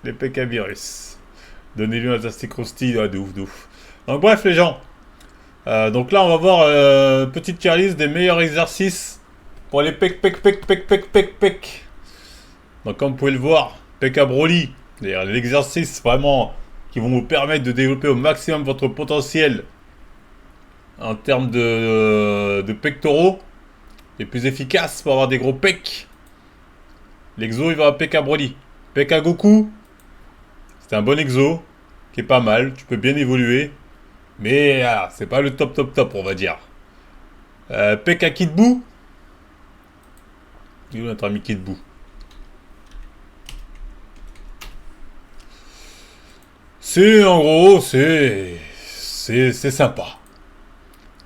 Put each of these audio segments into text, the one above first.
les pecs à virus. Donnez-lui un Tastic Krusty, de ouf, de ouf. Donc bref les gens, donc là on va voir petite tier list des meilleurs exercices pour les pecs, pecs, pecs, pecs, pecs, pecs, pecs. Donc comme vous pouvez le voir, pec à Broly, c'est-à-dire l'exercice vraiment qui vont vous permettre de développer au maximum votre potentiel en termes de pectoraux, les plus efficaces pour avoir des gros pecs. L'exo il va à pec à Broly. Pek à Goku, c'est un bon exo, qui est pas mal, tu peux bien évoluer, mais c'est pas le top top top on va dire. Pek à Kid Buu, il est où notre ami Kid Buu? C'est en gros, c'est sympa.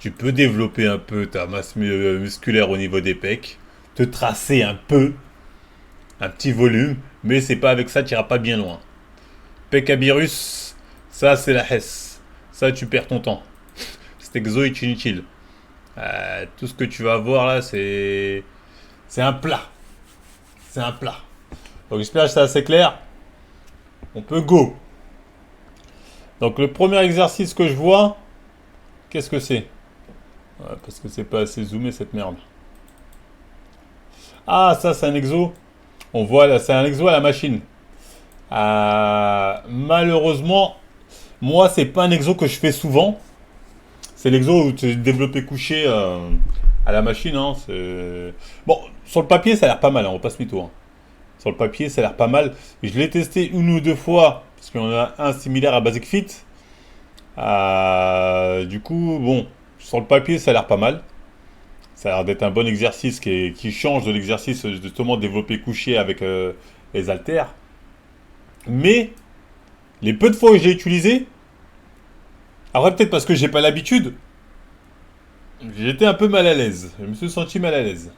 Tu peux développer un peu ta masse musculaire au niveau des pecs, te tracer un peu, un petit volume, mais c'est pas avec ça tu iras pas bien loin. Pekabirus, ça c'est la Hesse. Ça tu perds ton temps. Cet exo est inutile. Tout ce que tu vas voir là c'est un plat. C'est un plat. Donc j'espère que c'est assez clair. On peut go. Donc le premier exercice que je vois, qu'est-ce que c'est? Parce que c'est pas assez zoomé cette merde. Ah ça c'est un exo. On voit là, c'est un exo à la machine. Malheureusement, moi c'est pas un exo que je fais souvent. C'est l'exo où tu es développé couché à la machine. Hein, bon, sur le papier ça a l'air pas mal, hein, on passe mytho. Hein. Sur le papier ça a l'air pas mal. Je l'ai testé une ou deux fois, parce qu'il y en a un similaire à Basic Fit. Du coup, bon, sur le papier ça a l'air pas mal. Ça a l'air d'être un bon exercice qui change de l'exercice justement développé couché avec les haltères. Mais les peu de fois où je l'ai utilisé, après peut-être parce que j'ai pas l'habitude, j'étais un peu mal à l'aise. Je me suis senti mal à l'aise.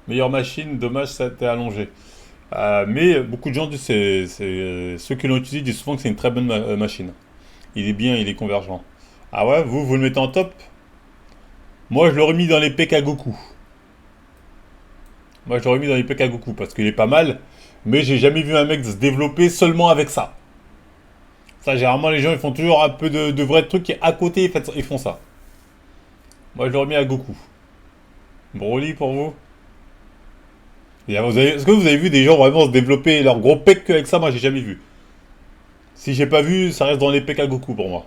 Meilleure machine, dommage ça a été allongé. Mais beaucoup de gens disent, ceux qui l'ont utilisé disent souvent que c'est une très bonne machine. Il est bien, il est convergent. Ah ouais, vous le mettez en top? Moi je l'aurais mis dans les PK Goku. Moi je l'aurais mis dans les PK Goku parce qu'il est pas mal. Mais j'ai jamais vu un mec se développer seulement avec ça. Ça, généralement, les gens ils font toujours un peu de vrais trucs et à côté ils font ça. Moi je l'aurais mis à Goku. Broly pour vous? Est-ce que vous avez vu des gens vraiment se développer leur gros pec avec ça? Moi j'ai jamais vu. Si j'ai pas vu, ça reste dans les pecs à Goku pour moi.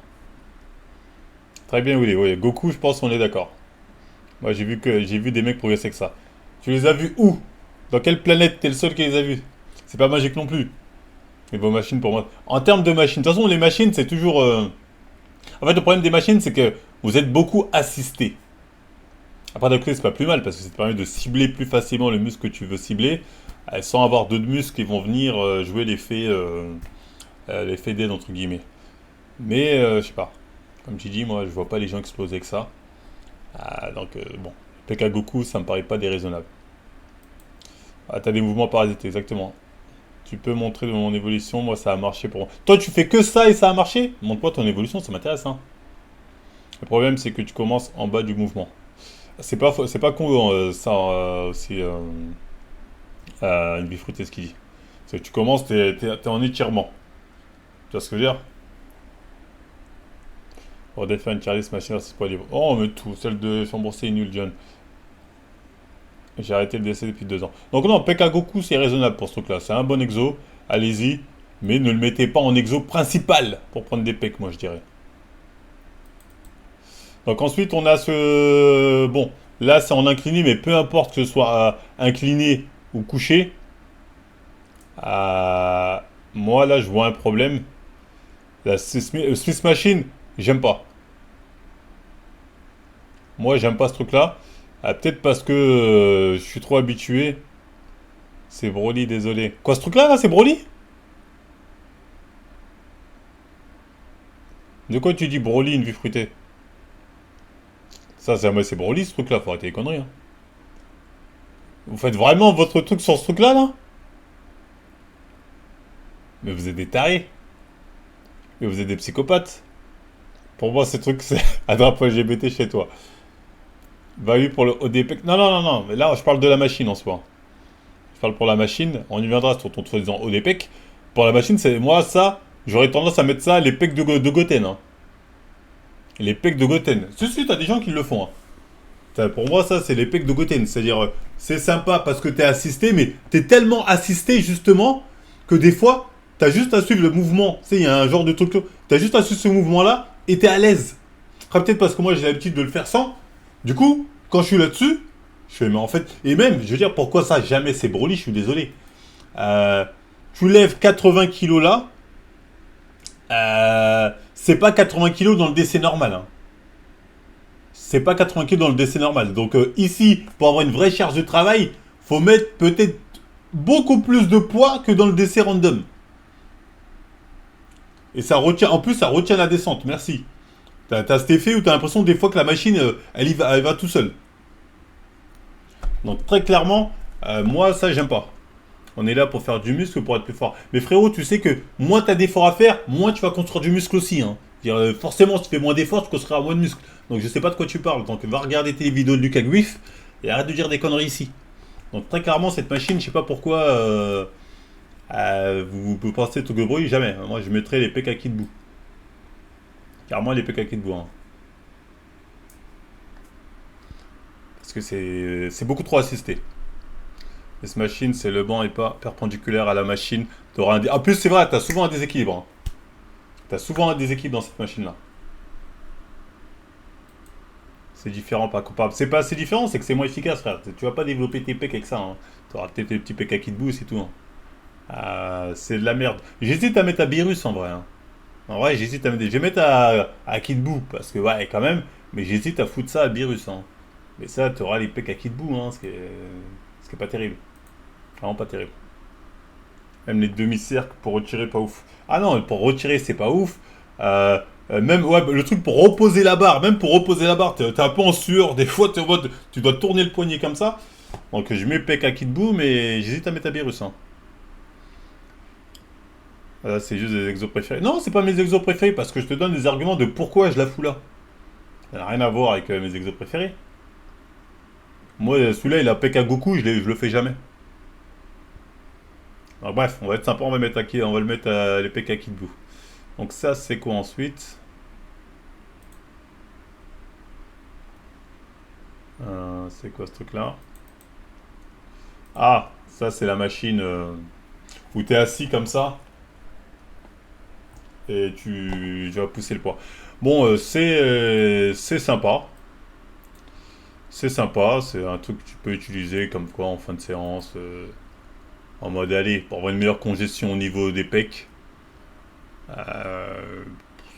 Très bien, Willy. Oui, Goku, je pense qu'on est d'accord. Moi j'ai vu des mecs progresser avec ça. Tu les as vus où? Dans quelle planète? T'es le seul qui les a vus. C'est pas magique non plus. Mais vos machines pour moi. En termes de machines, de toute façon les machines c'est toujours. En fait le problème des machines c'est que vous êtes beaucoup assisté. Après d'un côté c'est pas plus mal parce que ça te permet de cibler plus facilement le muscle que tu veux cibler sans avoir d'autres muscles qui vont venir jouer l'effet d'aide entre guillemets. Mais je sais pas. Comme tu dis, moi je vois pas les gens exploser avec ça. Donc bon, PK Goku ça me paraît pas déraisonnable. T'as des mouvements parasites exactement. Tu peux montrer de mon évolution, moi ça a marché pour moi. Toi tu fais que ça et ça a marché? Montre-moi ton évolution, ça m'intéresse. Hein. Le problème c'est que tu commences en bas du mouvement. C'est pas con ça aussi une bifroutée ce qu'il dit. C'est que tu commences, t'es en étirement. Tu vois ce que je veux dire? On va faire une tier list machine c'est pas libre. Oh mais tout, celle de Chambourcé est nulle John. J'ai arrêté le DC depuis 2 ans. Donc non, PK Goku c'est raisonnable pour ce truc là. C'est un bon exo, allez-y. Mais ne le mettez pas en exo principal pour prendre des pecs moi je dirais. Donc ensuite on a ce... Bon, là c'est en incliné mais peu importe que ce soit incliné ou couché. Euh, Moi là je vois un problème. La Swiss Machine, j'aime pas. Moi j'aime pas ce truc là. Peut-être parce que je suis trop habitué. C'est Broly, désolé. Quoi ce truc là c'est Broly? De quoi tu dis Broly, une vie fruitée? Ça c'est Broly ce truc là, faut arrêter les conneries. Hein. Vous faites vraiment votre truc sur ce truc là? Mais vous êtes des tarés. Mais vous êtes des psychopathes. Pour moi, ces trucs, c'est un drapeau LGBT chez toi. Value pour le ODP. Non, non, non, non. Mais là, je parle de la machine en soi. Je parle pour la machine. On y viendra sur ton soi-disant ODPEC. Pour la machine, c'est moi ça, j'aurais tendance à mettre ça les pecs de Goten. Hein. Les pecs de Goten. Si, t'as des gens qui le font. Hein. Pour moi, ça, c'est les pecs de Goten. C'est-à-dire, c'est sympa parce que t'es assisté, mais t'es tellement assisté, justement, que des fois, t'as juste à suivre le mouvement. Tu sais, il y a un genre de truc. T'as juste à suivre ce mouvement-là et t'es à l'aise. Après, peut-être parce que moi, j'ai l'habitude de le faire sans. Du coup, quand je suis là-dessus, je fais, mais en fait. Et même, je veux dire, pourquoi ça, jamais c'est Broly, je suis désolé. Euh, Tu lèves 80 kilos là, c'est pas 80 kilos dans le décès normal. Hein. C'est pas 80 kilos dans le décès normal. Donc ici, pour avoir une vraie charge de travail, faut mettre peut-être beaucoup plus de poids que dans le décès random. Et ça retient, en plus, ça retient la descente. Merci. T'as cet effet où t'as l'impression des fois que la machine, elle va tout seul. Donc très clairement, moi ça j'aime pas. On est là pour faire du muscle, pour être plus fort. Mais frérot, tu sais que moins tu as d'efforts à faire, moins tu vas construire du muscle aussi. Hein. Forcément, si tu fais moins d'efforts, tu construiras moins de muscle. Donc je sais pas de quoi tu parles. Donc va regarder tes vidéos de Lucas Guif et arrête de dire des conneries ici. Donc très clairement, cette machine, je sais pas pourquoi vous pensez tout de bruit, jamais. Moi, je mettrais les PKK debout. Carrément les PKK debout. Hein. Parce que c'est beaucoup trop assisté. Cette machine, c'est le banc est pas perpendiculaire à la machine. En plus, c'est vrai, tu as souvent un déséquilibre. Hein. Tu as souvent un déséquilibre dans cette machine-là. C'est différent, pas comparable. C'est pas assez différent, c'est que c'est moins efficace, frère. Tu vas pas développer tes pecs avec ça. Hein. Tu auras peut-être tes petits pecs à qui debout, c'est tout. Hein. C'est de la merde. J'hésite à mettre à Virus en vrai. Hein. En vrai, j'hésite à mettre. Je vais mettre à qui debout, parce que, ouais, quand même. Mais j'hésite à foutre ça à Virus. Hein. Mais ça, tu auras les pecs à qui debout, hein, ce qui est pas terrible. Vraiment pas terrible. Même les demi-cercles pour retirer, pas ouf. Ah non, pour retirer, c'est pas ouf. Même ouais, le truc pour reposer la barre, même pour reposer la barre, t'es un peu en sueur. Des fois, t'es en mode, tu dois tourner le poignet comme ça. Donc je mets Pekka qui debout, mais j'hésite à mettre Abirus. Hein. C'est juste des exos préférés. Non, c'est pas mes exos préférés parce que je te donne des arguments de pourquoi je la fous là. Ça n'a rien à voir avec mes exos préférés. Moi, celui-là, il a Pekka Goku, je le fais jamais. Alors, bref, on va être sympa, on va le mettre à les Pekka qui debout. Donc ça, c'est quoi ensuite C'est quoi ce truc-là? Ah, ça, c'est la machine où tu es assis comme ça et tu vas pousser le poids. Bon, c'est sympa. C'est sympa, c'est un truc que tu peux utiliser comme quoi en fin de séance, en mode aller, pour avoir une meilleure congestion au niveau des pecs. Euh,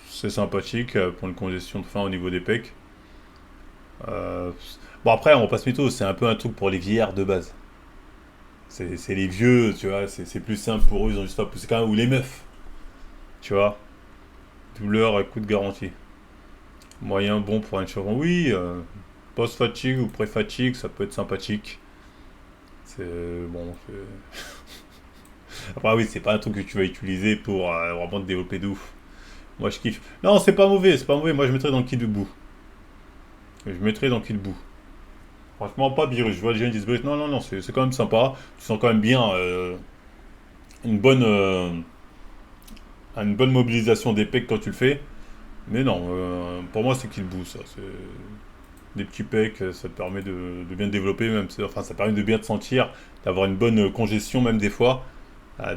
c'est sympathique pour une congestion de fin au niveau des pecs. Euh, bon après, on va pas se mytho, c'est un peu un truc pour les vieillards de base. C'est les vieux, tu vois, c'est plus simple pour eux, ils ont juste à pousser quand même, ou les meufs, tu vois. Douleur, coup de garantie. Moyen bon pour un chevron, oui, post-fatigue ou pré-fatigue, ça peut être sympathique. C'est bon, après oui, c'est pas un truc que tu vas utiliser pour vraiment te développer de ouf. Moi je kiffe. Non, c'est pas mauvais, c'est pas mauvais, moi je mettrais dans le kit de bout. Je mettrais dans le kit de bout. Franchement, pas virus. Je vois les gens qui disent virus. Non, non, non, c'est quand même sympa. Tu sens quand même bien une bonne, euh, une bonne mobilisation des pecs quand tu le fais. Mais non, pour moi, c'est qu'il bout, ça. C'est des petits pecs, ça te permet de bien te développer, même, enfin, ça permet de bien te sentir, d'avoir une bonne congestion, même des fois.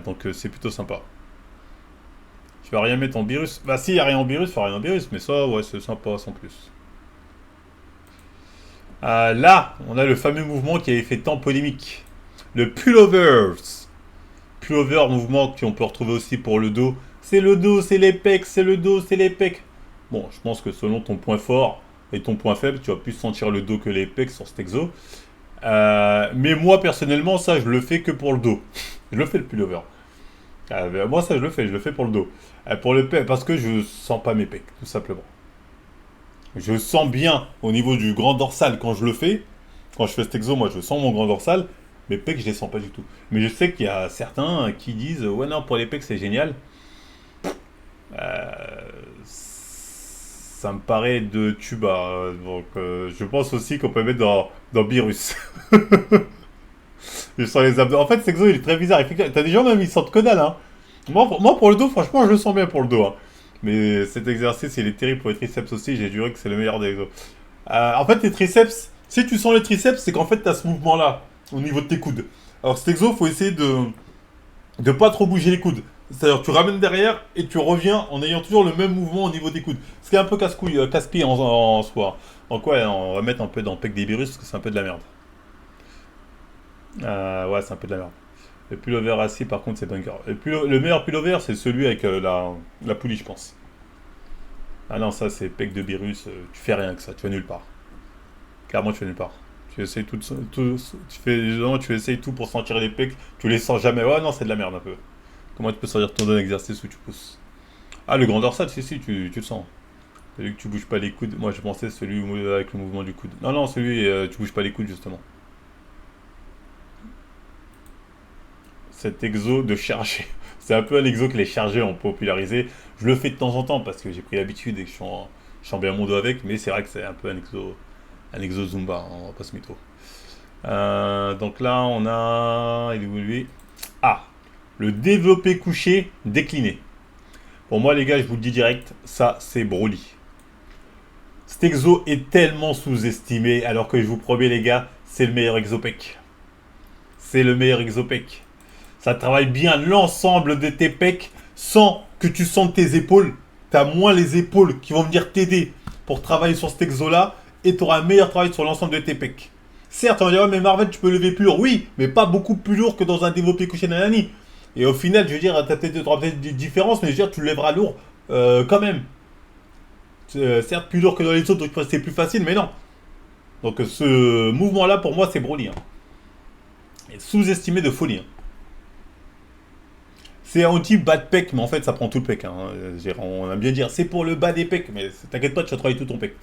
Donc, c'est plutôt sympa. Tu vas rien mettre en virus. Bah, si, il n'y a rien en virus, il faut rien en virus, mais ça, ouais, c'est sympa, sans plus. Là, on a le fameux mouvement qui avait fait tant polémique. Le pullovers. Pullover, mouvement qu'on peut retrouver aussi pour le dos. C'est le dos, c'est les pecs, c'est le dos, c'est les pecs. Bon, je pense que selon ton point fort et ton point faible, tu vas plus sentir le dos que les pecs sur cet exo. Mais moi, personnellement, ça, je le fais que pour le dos. Je le fais le pullover. Moi, ça, je le fais pour le dos. Pour le pec, parce que je sens pas mes pecs, tout simplement. Je sens bien au niveau du grand dorsal quand je le fais. Quand je fais cet exo, moi je sens mon grand dorsal. Mes pecs, je les sens pas du tout. Mais je sais qu'il y a certains qui disent ouais, non, pour les pecs, c'est génial. Ça me paraît de tuba. Donc je pense aussi qu'on peut mettre dans Virus. Je sens les abdos. En fait, cet exo, il est très bizarre. T'as des gens même, ils sentent que dalle. Hein. Moi, pour le dos, franchement, je le sens bien pour le dos, hein. Mais cet exercice, il est terrible pour les triceps aussi. J'ai juré que c'est le meilleur des exos. En fait, les triceps, si tu sens les triceps, c'est qu'en fait, tu as ce mouvement-là, au niveau de tes coudes. Alors, cet exo, faut essayer de pas trop bouger les coudes. C'est-à-dire, tu ramènes derrière et tu reviens en ayant toujours le même mouvement au niveau des coudes. Ce qui est un peu casse-couille, casse-pied en soi. Donc, ouais, on va mettre un peu dans pec des virus parce que c'est un peu de la merde. Ouais, c'est un peu de la merde. Le pullover assis, par contre, c'est bunker. Le meilleur pullover, c'est celui avec la poulie, je pense. Ah non, ça, c'est pec de virus. Tu fais rien que ça, tu vas nulle part. Clairement, tu vas nulle part. Tu essayes tu essayes tout pour sentir les pecs, tu les sens jamais. Ouais, non, c'est de la merde un peu. Comment tu peux sentir ton exercice où tu pousses? Ah, le grand dorsal, si, tu le sens. Celui que tu bouges pas les coudes. Moi, je pensais celui avec le mouvement du coude. Non, non, celui, tu bouges pas les coudes, justement. Cet exo de charger. C'est un peu un exo que les chargés ont popularisé. Je le fais de temps en temps parce que j'ai pris l'habitude et que je sens bien mon dos avec, mais c'est vrai que c'est un peu un exo Zumba, hein, on va pas se mytho. Donc là, on a. Il est où lui? Ah, le développé couché décliné. Pour moi, les gars, je vous le dis direct, ça, c'est Broly. Cet exo est tellement sous-estimé, alors que je vous promets, les gars, c'est le meilleur exopec. C'est le meilleur exopec. Ça travaille bien l'ensemble de tes pecs sans que tu sentes tes épaules. Tu as moins les épaules qui vont venir t'aider pour travailler sur cet exo-là et tu auras un meilleur travail sur l'ensemble de tes pecs. Certes, on va dire, ouais, mais Marvel, tu peux lever plus lourd. Oui, mais pas beaucoup plus lourd que dans un développé couché nanani. Et au final, je veux dire, tu auras peut-être des différences, mais je veux dire, tu le lèveras lourd quand même. Certes, plus lourd que dans les autres, donc c'est plus facile, mais non. Donc ce mouvement-là, pour moi, c'est Broly, hein. Et sous-estimé de folie, hein. C'est un outil bas de pec, mais en fait, ça prend tout le pec, hein. On aime bien dire, c'est pour le bas des pecs, mais t'inquiète pas, tu vas travailler tout ton pec.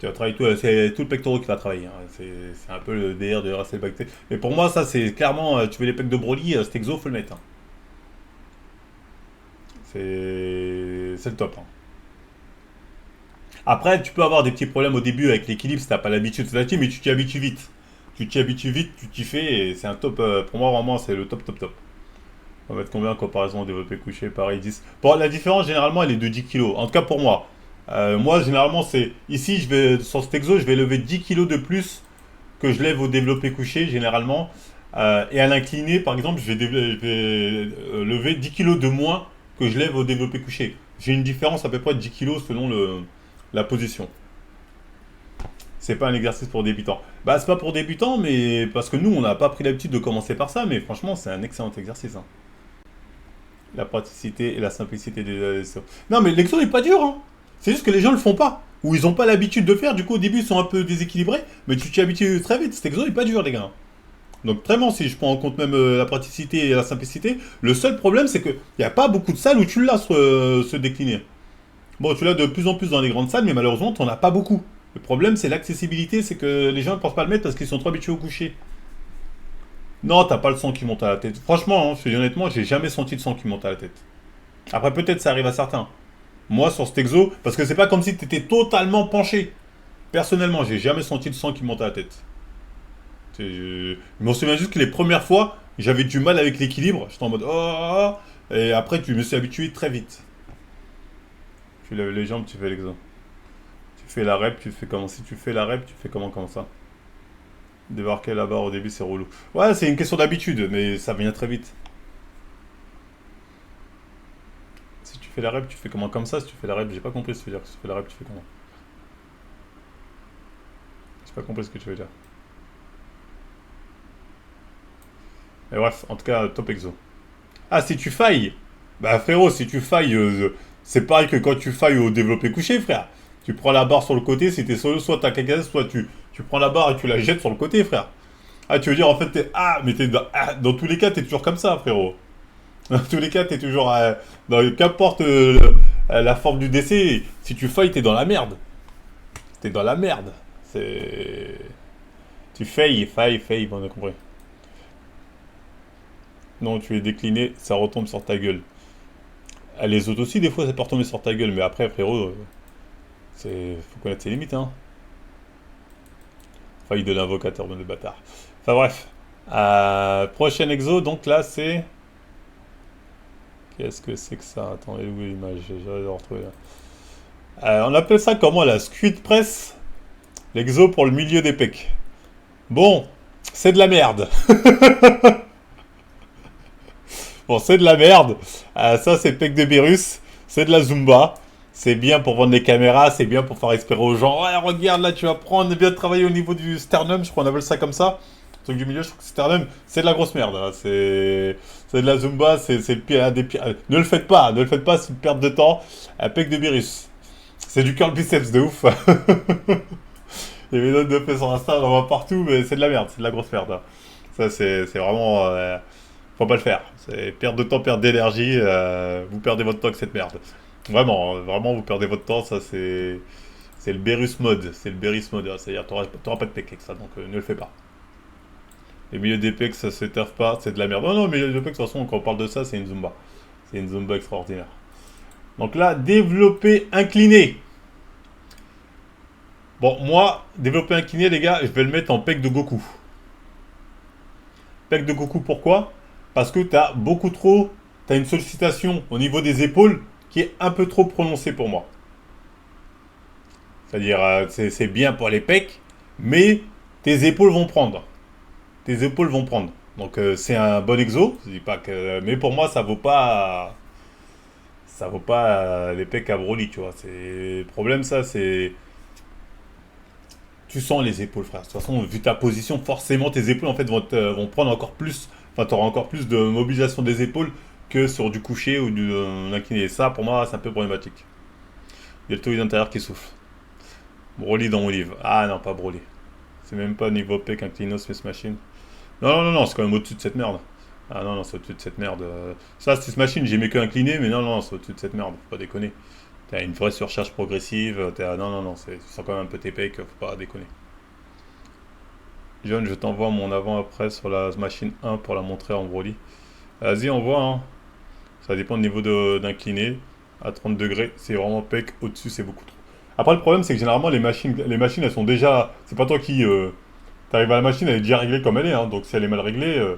Tu vas travailler tout, c'est tout le pectoral qui va travailler, hein. C'est un peu le DR de Russell Bacté. Mais pour moi, ça, c'est clairement, tu veux les pecs de Broly, cet exo, faut le mettre, hein. C'est le top, hein. Après, tu peux avoir des petits problèmes au début avec l'équilibre si t'as pas l'habitude de la team, mais tu t'y habitues vite. Tu t'y habitues vite, tu t'y fais, et c'est un top. Pour moi, vraiment, c'est le top, top, top. On va mettre combien en comparaison au développé couché? Pareil, 10. Bon, la différence, généralement, elle est de 10 kilos. En tout cas, pour moi. Moi, généralement, c'est. Ici, sur cet exo, je vais lever 10 kilos de plus que je lève au développé couché, généralement. Et à l'incliné, par exemple, lever 10 kilos de moins que je lève au développé couché. J'ai une différence à peu près de 10 kilos selon la position. C'est pas un exercice pour débutants. Bah, c'est pas pour débutants, mais parce que nous, on n'a pas pris l'habitude de commencer par ça, mais franchement, c'est un excellent exercice, hein. La praticité et la simplicité des exos. Non, mais l'exo est pas dur, hein. C'est juste que les gens le font pas. Ou ils n'ont pas l'habitude de faire, du coup, au début, ils sont un peu déséquilibrés, mais tu t'y habitues très vite. Cet exo est pas dur, les gars. Donc, vraiment, si je prends en compte même la praticité et la simplicité, le seul problème, c'est qu'il n'y a pas beaucoup de salles où tu l'as se décliner. Bon, tu l'as de plus en plus dans les grandes salles, mais malheureusement, tu n'en as pas beaucoup. Le problème, c'est l'accessibilité, c'est que les gens ne pensent pas le mettre parce qu'ils sont trop habitués au coucher. Non, t'as pas le sang qui monte à la tête. Franchement, hein, je te dis honnêtement, j'ai jamais senti le sang qui monte à la tête. Après, peut-être ça arrive à certains. Moi, sur cet exo, parce que c'est pas comme si t'étais totalement penché. Personnellement, j'ai jamais senti le sang qui monte à la tête. Je me souviens juste que les premières fois, j'avais du mal avec l'équilibre. J'étais en mode oh, et après, tu me suis habitué très vite. Tu lèves les jambes, tu fais l'exo. Tu fais la rep, tu fais comment? Si tu fais la rep, tu fais comment comme ça? Débarquer la barre au début, c'est relou. Ouais, c'est une question d'habitude, mais ça vient très vite. Si tu fais la rep, tu fais comment comme ça? Si tu fais la rep, j'ai pas compris ce que tu veux dire. Si tu fais la rep, tu fais comment? J'ai pas compris ce que tu veux dire. Mais bref, en tout cas, top exo. Ah, si tu failles. Bah frérot, si tu failles, c'est pareil que quand tu failles au développé couché, frère. Tu prends la barre sur le côté, si t'es solo, soit t'as quelqu'un, soit tu prends la barre et tu la jettes sur le côté, frère. Ah, tu veux dire, en fait, mais dans tous les cas, t'es toujours comme ça, frérot. Dans tous les cas, t'es toujours, qu'importe la forme du décès, si tu failles, t'es dans la merde. T'es dans la merde. C'est... Tu failles, on a compris. Non, tu es décliné, ça retombe sur ta gueule. Ah, les autres aussi, des fois, ça peut retomber sur ta gueule, mais après, frérot, faut connaître ses limites, hein. Faille de l'invocateur, bon de bâtard. Enfin bref. Prochain exo, donc là, c'est... Qu'est-ce que c'est que ça? Attendez, où est l'image? J'arrive de retrouver là. On appelle ça comment la squid press? L'exo pour le milieu des pecs. Bon, c'est de la merde. Bon, c'est de la merde. Ça, c'est pec de virus. C'est de la Zumba. C'est bien pour vendre les caméras. C'est bien pour faire espérer aux gens. Ouais, regarde, là, tu vas prendre bien travailler au niveau du sternum. Je crois qu'on appelle ça comme ça. Le truc du milieu, je trouve que sternum, c'est de la grosse merde. Hein. C'est de la Zumba. C'est le pire, un des pires. Ne le faites pas. Ne le faites pas. C'est une perte de temps. Un pec de virus. C'est du curl biceps de ouf. Les vidéos de fait sur Insta, on en voit partout, mais c'est de la merde. C'est de la grosse merde. Hein. Ça, c'est vraiment. Faut pas le faire. C'est perte de temps, perte d'énergie. Vous perdez votre temps avec cette merde. Vraiment, vraiment, vous perdez votre temps. Ça, c'est le Berus mode. C'est le Berus mode. Hein. C'est-à-dire, t'auras pas de pec avec ça, donc ne le fais pas. Les milieux des pecs, ça se taffe pas. C'est de la merde. Non, non, mais les pecs, de toute façon, quand on parle de ça, c'est une Zumba. C'est une Zumba extraordinaire. Donc là, développer incliné. Bon, moi, développer incliné, les gars, je vais le mettre en pec de Goku. Pec de Goku, pourquoi? Parce que t'as une sollicitation au niveau des épaules qui est un peu trop prononcée pour moi. C'est-à-dire, c'est bien pour les pecs, mais tes épaules vont prendre. Tes épaules vont prendre. Donc c'est un bon exo. Je dis pas que, mais pour moi, ça vaut pas les pecs à Broly, tu vois. C'est le problème, ça, c'est tu sens les épaules, frère. De toute façon, vu ta position, forcément, tes épaules en fait vont prendre encore plus. Enfin, tu auras encore plus de mobilisation des épaules que sur du coucher ou du incliné. Et ça, pour moi, c'est un peu problématique. Il y a le ptoïde intérieur qui souffle. Broly dans mon livre. Ah non, pas Broly. C'est même pas niveau pec inclino Smith Machine. Non, non, non, non, c'est quand même au-dessus de cette merde. Ah non, non, c'est au-dessus de cette merde. Ça, Smith Machine, j'ai mis que incliné, mais non, non, c'est au-dessus de cette merde. Faut pas déconner. T'as une vraie surcharge progressive. Non, non, non, tu sens quand même un peu tes pecs. Faut pas déconner. John, je t'envoie mon avant-après sur la machine 1 pour la montrer en Broly. Vas-y, on voit, hein. Ça dépend du niveau d'incliné. À 30 degrés, c'est vraiment pec. Au-dessus, c'est beaucoup trop. Après, le problème, c'est que généralement, les machines, elles sont déjà. C'est pas toi qui. T'arrives à la machine, elle est déjà réglée comme elle est. Hein. Donc, si elle est mal réglée,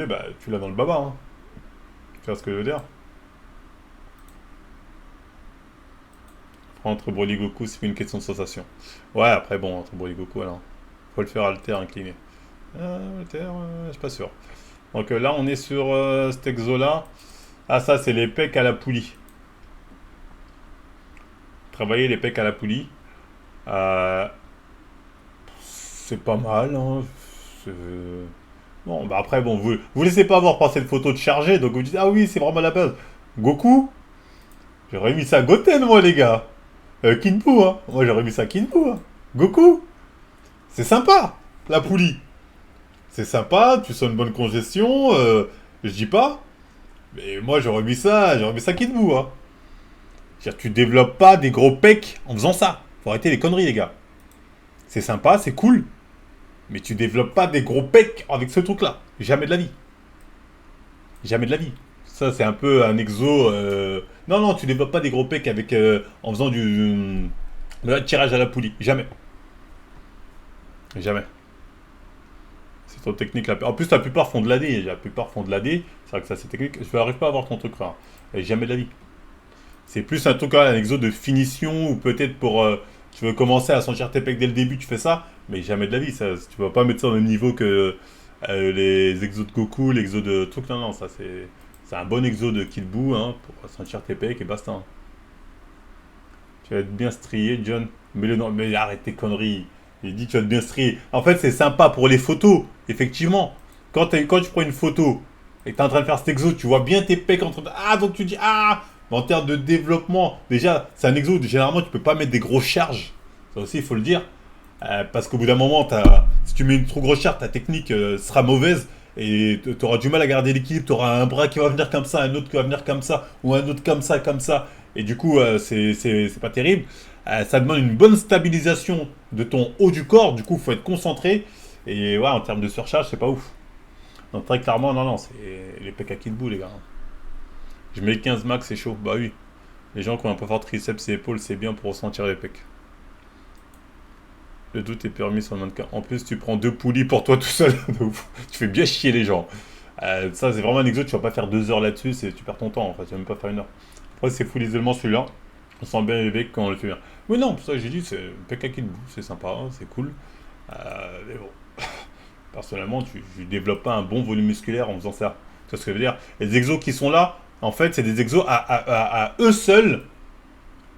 bah, tu l'as dans le baba. Hein. Tu vois ce que je veux dire? Entre Broly et Goku, c'est une question de sensation. Ouais, après, bon, entre Broly et Goku, alors. Faut le faire alter incliné. Alter, je suis pas sûr. Donc là, on est sur cet exo-là. Ah, ça, c'est les pecs à la poulie. Travailler les pecs à la poulie. Euh, c'est pas mal. Hein. C'est- Bon, bah après, bon, vous laissez pas avoir passé une photo de chargé, donc vous dites, ah oui, c'est vraiment la base. Goku, j'aurais mis ça Goten, moi, les gars. Kinpu, hein. Moi, j'aurais mis ça Kinpu, hein. Goku, c'est sympa, la poulie. C'est sympa, tu sens une bonne congestion, je dis pas. Mais moi, j'aurais mis ça Kinpu, hein. C'est-à-dire, tu développes pas des gros pecs en faisant ça. Faut arrêter les conneries, les gars. C'est sympa, c'est cool. Mais tu développes pas des gros pecs avec ce truc-là. Jamais de la vie. Jamais de la vie. Ça, c'est un peu un exo. Non, non, tu développes pas des gros pecs avec, en faisant du tirage à la poulie. Jamais. Jamais. C'est trop technique. En plus, la plupart font de l'AD. La plupart font de l'AD. C'est vrai que ça, c'est technique. Je n'arrive pas à voir ton truc là. Et jamais de la vie. C'est plus un truc, un exo de finition ou peut-être pour. Tu veux commencer à sentir tes pecs dès le début, tu fais ça. Mais jamais de la vie. Ça, tu vas pas mettre ça au même niveau que les exos de Goku, l'exo de truc. Non, non, ça c'est un bon exo de Kid Buu hein, pour sentir tes pecs et basta. Hein. Tu vas être bien strié, John. Mais arrête tes conneries. Il dit tu vas être bien strié. En fait, c'est sympa pour les photos, effectivement. Quand tu prends une photo et que tu es en train de faire cet exo, tu vois bien tes pecs en train de. Ah, donc tu dis ah. Mais en termes de développement, déjà, c'est un exo. Généralement, tu peux pas mettre des grosses charges. Ça aussi, il faut le dire. Parce qu'au bout d'un moment, si tu mets une trop grosse charge, ta technique sera mauvaise et tu auras du mal à garder l'équilibre. Tu auras un bras qui va venir comme ça, un autre qui va venir comme ça, ou un autre comme ça, comme ça. Et du coup, c'est pas terrible. Ça demande une bonne stabilisation de ton haut du corps. Du coup, il faut être concentré. Et ouais, en termes de surcharge, c'est pas ouf. Donc, très clairement, non, non, c'est les pecs à kill bout, les gars. Je mets 15 max, c'est chaud. Bah oui. Les gens qui ont un peu fort triceps et épaules, c'est bien pour ressentir les pecs. Le doute est permis sur le mannequin. En plus, tu prends deux poulies pour toi tout seul. Tu fais bien chier les gens. Ça, c'est vraiment un exo, tu vas pas faire 2 heures là-dessus, tu perds ton temps, en fait, tu vas même pas faire 1 heure. Après, c'est full isolement celui-là. On sent bien les mecs quand on le fait bien. Mais non, pour ça, j'ai dit, c'est PK qui debout, c'est sympa, hein, c'est cool. Mais bon, personnellement, tu développes pas un bon volume musculaire en faisant ça. Tu vois ce que je veux dire? Les exos qui sont là, en fait, c'est des exos à eux seuls.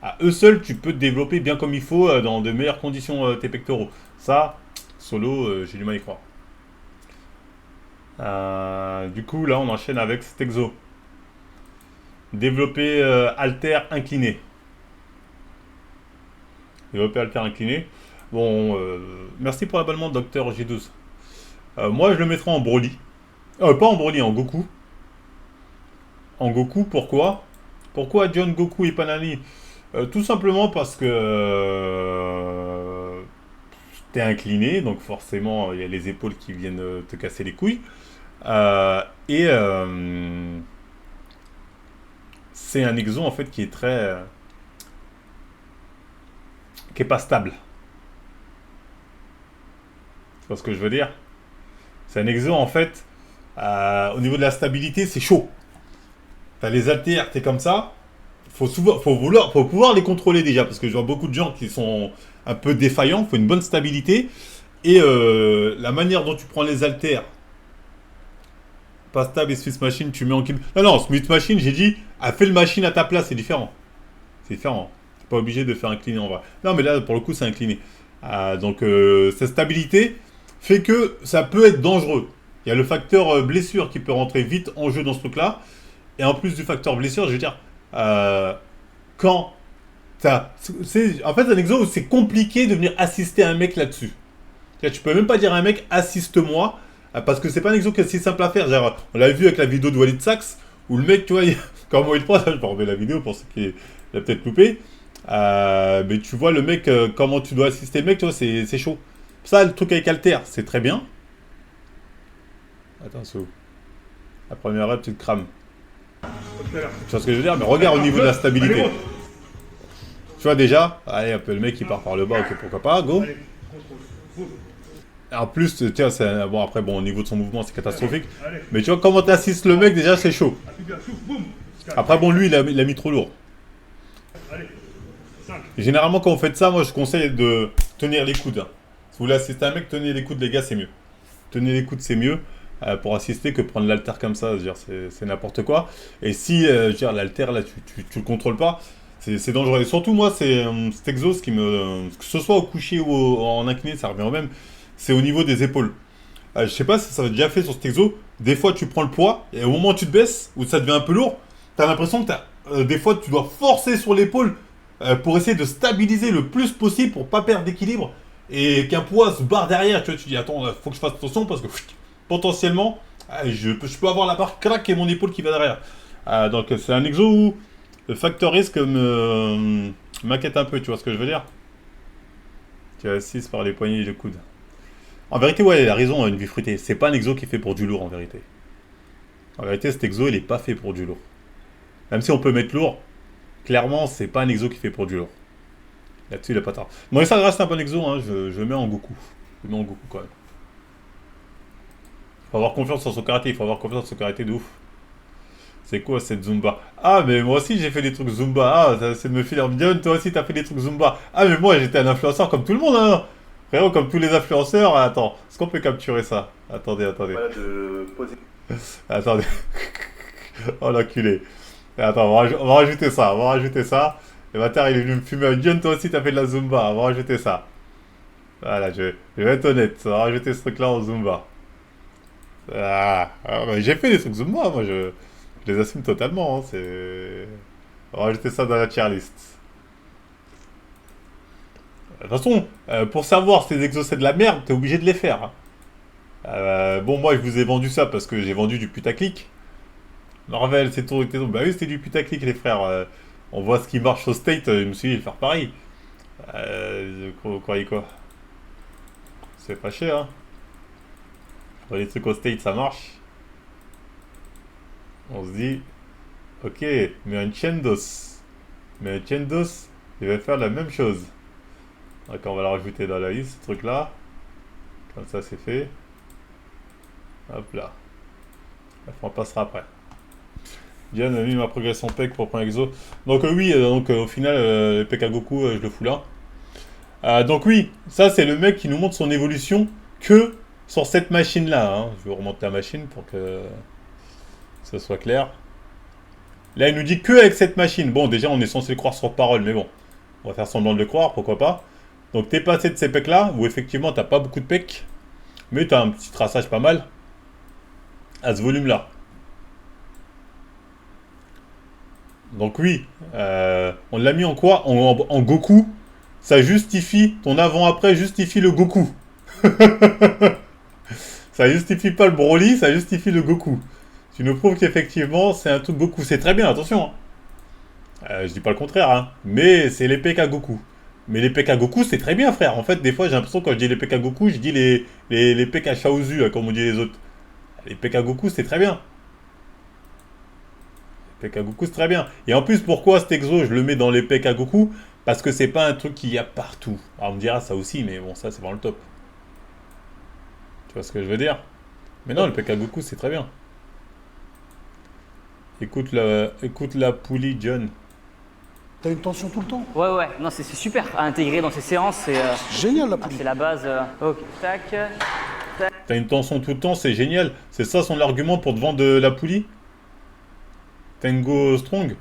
À eux seuls, tu peux te développer bien comme il faut dans de meilleures conditions tes pectoraux. Ça, solo, j'ai du mal à y croire. Du coup, là, on enchaîne avec cet exo. Développer haltère incliné. Développer haltère incliné. Bon, merci pour l'abonnement, Docteur J12. Moi, je le mettrai en Broly. Pas en Broly, en Goku. En Goku, pourquoi? Pourquoi John Goku et Panani? Tout simplement parce que t'es incliné, donc forcément, il y a les épaules qui viennent te casser les couilles. Et c'est un exo en fait qui est très qui est pas stable. Tu vois ce que je veux dire? C'est un exo en fait au niveau de la stabilité, c'est chaud. T'as les haltères, t'es comme ça. Faut pouvoir les contrôler déjà parce que je vois beaucoup de gens qui sont un peu défaillants. Faut une bonne stabilité et la manière dont tu prends les haltères. Pas stable et Smith Machine, tu mets en kill. Non, non, Smith Machine, j'ai dit, a fait le machine à ta place, c'est différent. C'est différent. T'es pas obligé de faire incliner en vrai. Non, mais là, pour le coup, c'est incliné. Donc, cette stabilité fait que ça peut être dangereux. Il y a le facteur blessure qui peut rentrer vite en jeu dans ce truc-là. Et en plus du facteur blessure, je veux dire, quand t'as. En fait, un exo où c'est compliqué de venir assister un mec là-dessus. Tu peux même pas dire à un mec, assiste-moi, parce que c'est pas un exo qui est si simple à faire. Genre, on l'a vu avec la vidéo de Walid Sachs, où le mec, tu vois, comment il prend, je vais remettre la vidéo pour ceux qui l'ont peut-être loupé. Mais tu vois le mec, comment tu dois assister le mec, tu vois, c'est chaud. Ça, le truc avec Alter, c'est très bien. Attends, c'est où? La première rep, tu te crames. Tu vois ce que je veux dire? Mais regarde au niveau de la stabilité. Tu vois déjà, allez, un peu le mec il part par le bas, ok, pourquoi pas, go. En plus, tiens, bon, après, bon, au niveau de son mouvement, c'est catastrophique. Mais tu vois, comment t'assistes le mec, déjà, c'est chaud. Après, bon, lui, il a mis trop lourd. Et généralement, quand vous faites ça, moi, je conseille de tenir les coudes. Si vous voulez assister un mec, tenez les coudes, les gars, c'est mieux. Tenez les coudes, c'est mieux pour assister que prendre l'alter comme ça. C'est n'importe quoi. Et si, l'alter, là, tu le contrôles pas, c'est dangereux. Et surtout, moi, c'est cet exos qui me. Que ce soit au coucher ou en incliné, ça revient au même. C'est au niveau des épaules. Je sais pas si ça va déjà fait sur cet exo. Des fois, tu prends le poids et au moment où tu te baisses, où ça devient un peu lourd, t'as l'impression que des fois, tu dois forcer sur l'épaule pour essayer de stabiliser le plus possible pour pas perdre d'équilibre et qu'un poids se barre derrière. Tu vois, tu dis attends, faut que je fasse attention parce que potentiellement, je peux avoir la barre craque et mon épaule qui va derrière. Donc, c'est un exo où le facteur risque m'inquiète un peu. Tu vois ce que je veux dire? Tu assises par les poignets et les coudes. En vérité, ouais, il a raison, une vie fruitée. C'est pas un exo qui est fait pour du lourd, en vérité. En vérité, cet exo, il est pas fait pour du lourd. Même si on peut mettre lourd, clairement, c'est pas un exo qui est fait pour du lourd. Là-dessus, il a pas tard. Bon, et ça reste un bon exo, hein, je le mets en Goku. Je le mets en Goku quand même. Faut avoir confiance en son karaté, il faut avoir confiance en son karaté de ouf. C'est quoi cette Zumba? Ah, mais moi aussi j'ai fait des trucs Zumba. Ah, c'est de me filer en Dion, toi aussi t'as fait des trucs Zumba. Ah, mais moi j'étais un influenceur comme tout le monde, hein. Frérot, comme tous les influenceurs. Attends, est-ce qu'on peut capturer ça? Attendez, attendez. Voilà, de poser. Attendez. Oh l'enculé. Attends, on va rajouter ça, on va rajouter ça. Le bâtard il est venu me fumer un Dion, toi aussi t'as fait de la Zumba. On va rajouter ça. Voilà, je vais être honnête, on va rajouter ce truc là en Zumba. J'ai fait des trucs Zumba, moi je les assume totalement. Hein, on va rajouter ça dans la tier list. De toute façon, pour savoir si les exos c'est de la merde, t'es obligé de les faire. Hein. Bon, moi je vous ai vendu ça parce que j'ai vendu du putaclic. Marvel, c'est tout. Bah oui, c'était du putaclic, les frères. On voit ce qui marche au State, je me suis dit, faire pareil. Vous croyez quoi? C'est pas cher, hein. Les trucs au State, ça marche. On se dit, ok, mais un Chendos. Mais un Chendos, il va faire la même chose. Donc on va la rajouter dans la liste, ce truc là. Comme ça c'est fait. Hop là. On passera après. Diane a mis ma progression PEC pour prendre exo. Donc oui, au final, le PEC à Goku, je le fous là. Donc oui, ça c'est le mec qui nous montre son évolution que sur cette machine-là. Hein. Je vais remonter la machine pour que ça soit clair. Là, il nous dit que avec cette machine. Bon, déjà, on est censé le croire sur parole, mais bon. On va faire semblant de le croire, pourquoi pas. Donc, t'es passé de ces pecs-là, où effectivement, t'as pas beaucoup de pecs, mais t'as un petit traçage pas mal à ce volume-là. Donc oui, on l'a mis en quoi en Goku. Ça justifie, ton avant-après justifie le Goku. Ça justifie pas le Broly, ça justifie le Goku. Tu nous prouves qu'effectivement, c'est un truc Goku. C'est très bien, attention. Hein. Je dis pas le contraire, hein. Mais c'est les PK Goku. Mais les PK Goku, c'est très bien, frère. En fait, des fois, j'ai l'impression que quand je dis les PK Goku, je dis les PK Shaozu, là, comme on dit les autres. Les PK Goku, c'est très bien. Les PK Goku, c'est très bien. Et en plus, pourquoi cet exo, je le mets dans les PK Goku? Parce que c'est pas un truc qu'il y a partout. Alors, on me dira ça aussi, mais bon, ça, c'est vraiment le top. Tu vois ce que je veux dire? Mais non, le PK Goku, c'est très bien. Écoute la poulie, John. T'as une tension tout le temps. Ouais, non, c'est super à intégrer dans ces séances. C'est Génial la poulie. c'est la base. Ok, tac. T'as une tension tout le temps, c'est génial. C'est ça son argument pour te vendre de la poulie? Tango Strong.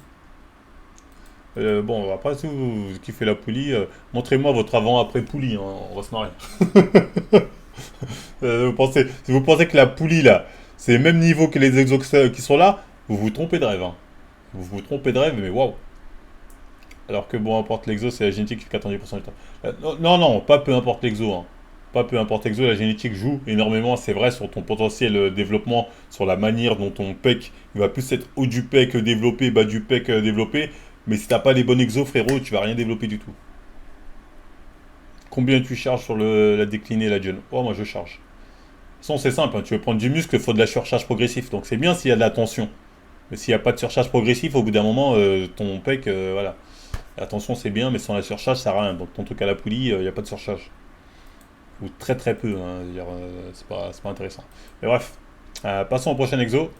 Bon, après, si vous kiffez la poulie, montrez-moi votre avant-après poulie, hein, on va se marrer. Si vous pensez que la poulie, là, c'est le même niveau que les exos qui sont là, vous vous trompez de rêve. Hein. Vous vous trompez de rêve, mais waouh. Alors que bon, importe l'exo, c'est la génétique qui fait 90% du temps. Non, pas peu importe l'exo. Hein. Pas peu importe l'exo, la génétique joue énormément, c'est vrai, sur ton potentiel développement, sur la manière dont ton PEC, il va plus être haut du PEC développé, bas du PEC développé. Mais si t'as pas les bons exos, frérot, tu vas rien développer du tout. Combien tu charges sur la déclinée, la John? Oh, moi je charge. De toute façon, c'est simple, hein, tu veux prendre du muscle, il faut de la surcharge progressive. Donc c'est bien s'il y a de la tension. Mais s'il n'y a pas de surcharge progressive, au bout d'un moment, ton PEC, voilà. La tension c'est bien, mais sans la surcharge, ça sert à rien. Donc ton truc à la poulie, il n'y a pas de surcharge. Ou très très peu, hein, c'est pas intéressant. Mais bref, passons au prochain exo.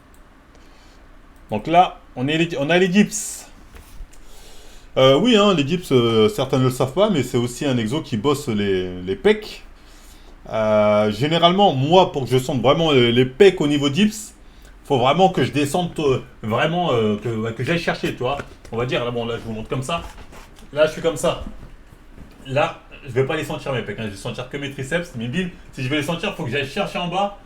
Donc là, on a les dips. Oui, hein, les dips, certains ne le savent pas, mais c'est aussi un exo qui bosse les pecs. Généralement, moi, pour que je sente vraiment les pecs au niveau dips, faut vraiment que je descende, vraiment, que j'aille chercher, tu vois. On va dire, là, bon, là, je vous montre comme ça. Là, je suis comme ça. Là, je vais pas les sentir, mes pecs. Hein. Je vais sentir que mes triceps, mes biles. Si je veux les sentir, il faut que j'aille chercher en bas.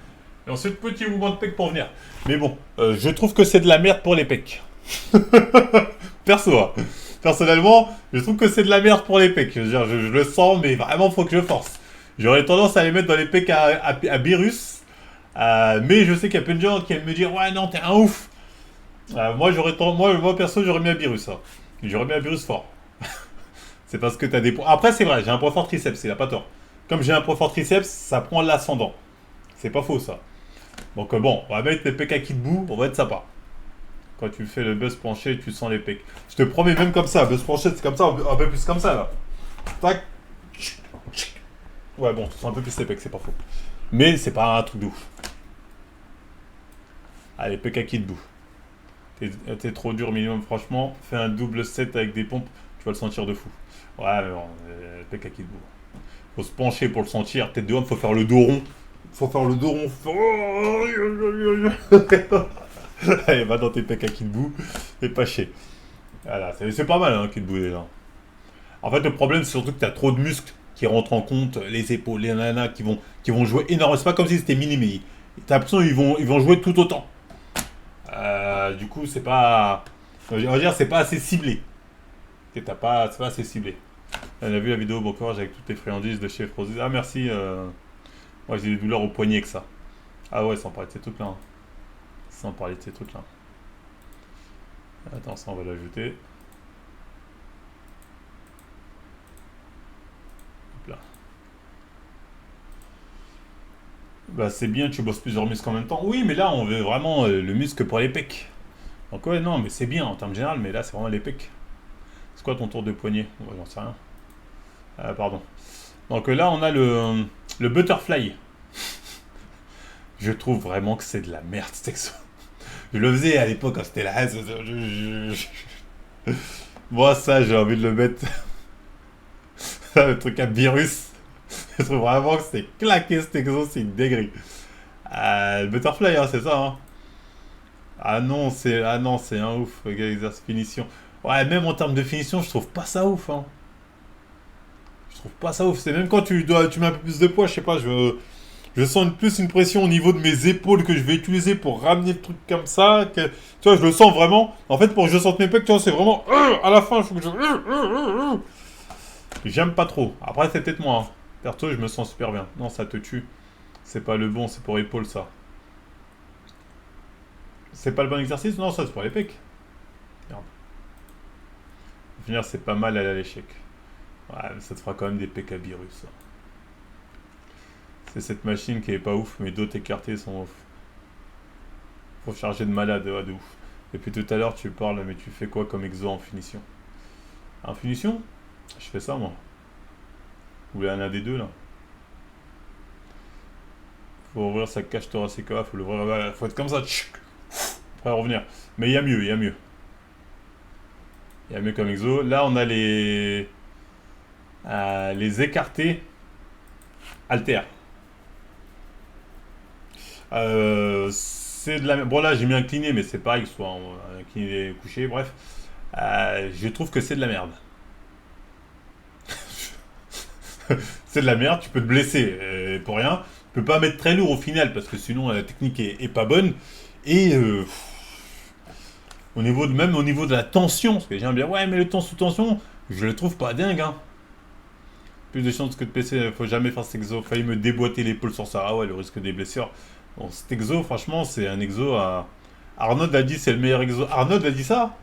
Et ensuite, petit mouvement de pecs pour venir. Mais bon, je trouve que c'est de la merde pour les pecs. Perso, hein. Personnellement, je trouve que c'est de la merde pour les pecs. Je veux dire, je le sens, mais vraiment, faut que je force. J'aurais tendance à les mettre dans les pecs à Virus. Mais je sais qu'il y a plein de gens qui aiment me dire, ouais, non, t'es un ouf. Moi, perso, j'aurais mis à Virus. Hein. J'aurais mis à Virus fort. C'est parce que t'as des points. Après, c'est vrai, j'ai un point fort triceps, il a pas tort. Comme j'ai un point fort triceps, ça prend l'ascendant. C'est pas faux, ça. Donc, bon, on va mettre les pecs à qui debout, on va être sympa. Quand tu fais le buzz penché, tu sens les pecs. Je te promets, même comme ça, buzz penché, c'est comme ça, un peu plus comme ça, là. Tac. Ouais, bon, tu sens un peu plus les pecs, c'est pas faux. Mais c'est pas un truc de ouf. Allez, pecs à qui debout. T'es trop dur minimum, franchement. Fais un double set avec des pompes, tu vas le sentir de fou. Ouais, mais bon, pecs à qui debout. Faut se pencher pour le sentir. Tête de homme, faut faire le dos rond. Faut faire le dos rond. Allez, va dans tes pecs à qui debout et pas chier. Voilà, c'est pas mal, hein, qui debout déjà. En fait, le problème, c'est surtout que tu as trop de muscles qui rentrent en compte, les épaules, les nanas qui vont jouer énormément. C'est pas comme si c'était minimé. T'as l'impression qu'ils vont jouer tout autant. Du coup, c'est pas. On va dire, c'est pas assez ciblé. C'est pas assez ciblé. On a vu la vidéo, bon courage avec toutes les friandises de chez Frosé. Ah, merci. Moi, j'ai des douleurs au poignet que ça. Ah ouais, sans parler de ces trucs-là. Hein. Sans parler de ces trucs-là. Attends, ça, on va l'ajouter. Hop là. Bah, c'est bien, tu bosses plusieurs muscles en même temps. Oui, mais là, on veut vraiment le muscle pour les pecs. Donc, ouais, non, mais c'est bien en termes général, mais là, c'est vraiment les pecs. C'est quoi ton tour de poignet? Ouais, j'en sais rien. Pardon. Donc là, on a le butterfly. Je trouve vraiment que c'est de la merde, cet exo. Je le faisais à l'époque quand c'était là. Moi, ça, j'ai envie de le mettre. Le truc à virus. Je trouve vraiment que c'est claqué cet exo, c'est une dinguerie. Le butterfly, hein, c'est ça. Hein. Ah non, c'est un ouf, regarde l'exercice finition. Ouais, même en termes de finition, je trouve pas ça ouf. Hein. Je trouve pas ça ouf. C'est même quand tu mets un peu plus de poids, je sais pas, je sens plus une pression au niveau de mes épaules que je vais utiliser pour ramener le truc comme ça. Tu vois, je le sens vraiment. En fait, pour que je sente mes pecs, tu vois, c'est vraiment à la fin, il faut que je. J'aime pas trop. Après, c'est peut-être moi. Hein. Perso, je me sens super bien. Non, ça te tue. C'est pas le bon, c'est pour épaules, ça. C'est pas le bon exercice? Non, ça, c'est pour les pecs. Merde. Au final, c'est pas mal à l'échec. Ouais, mais ça te fera quand même des pecs à virus, ça. C'est cette machine qui est pas ouf, mais d'autres écartés sont ouf. Faut charger de malade, ouais, de ouf. Depuis tout à l'heure, tu parles, mais tu fais quoi comme exo en finition? En finition? Je fais ça, moi. Vous voulez un des deux, là? Faut ouvrir sa cage thoracique, faut l'ouvrir, faut être comme ça, tchik. Après revenir. Mais il y a mieux, il y a mieux. Il y a mieux comme exo. Là, on a les écartés haltères. C'est de la... Bon, là, j'ai mis incliné, mais c'est pareil, soit incliné couché, bref. Je trouve que c'est de la merde. C'est de la merde, tu peux te blesser pour rien. Tu peux pas mettre très lourd au final, parce que sinon, la technique est pas bonne. Et... même au niveau de la tension, parce que j'aime bien, ouais, mais le temps sous tension, je le trouve pas dingue, hein. Plus de chances que de PC, faut jamais faire cet exo. Failli me déboîter l'épaule sur ça. Ah ouais, le risque des blessures. Bon, cet exo, franchement, c'est un exo à. Arnold a dit c'est le meilleur exo. Arnold a dit ça?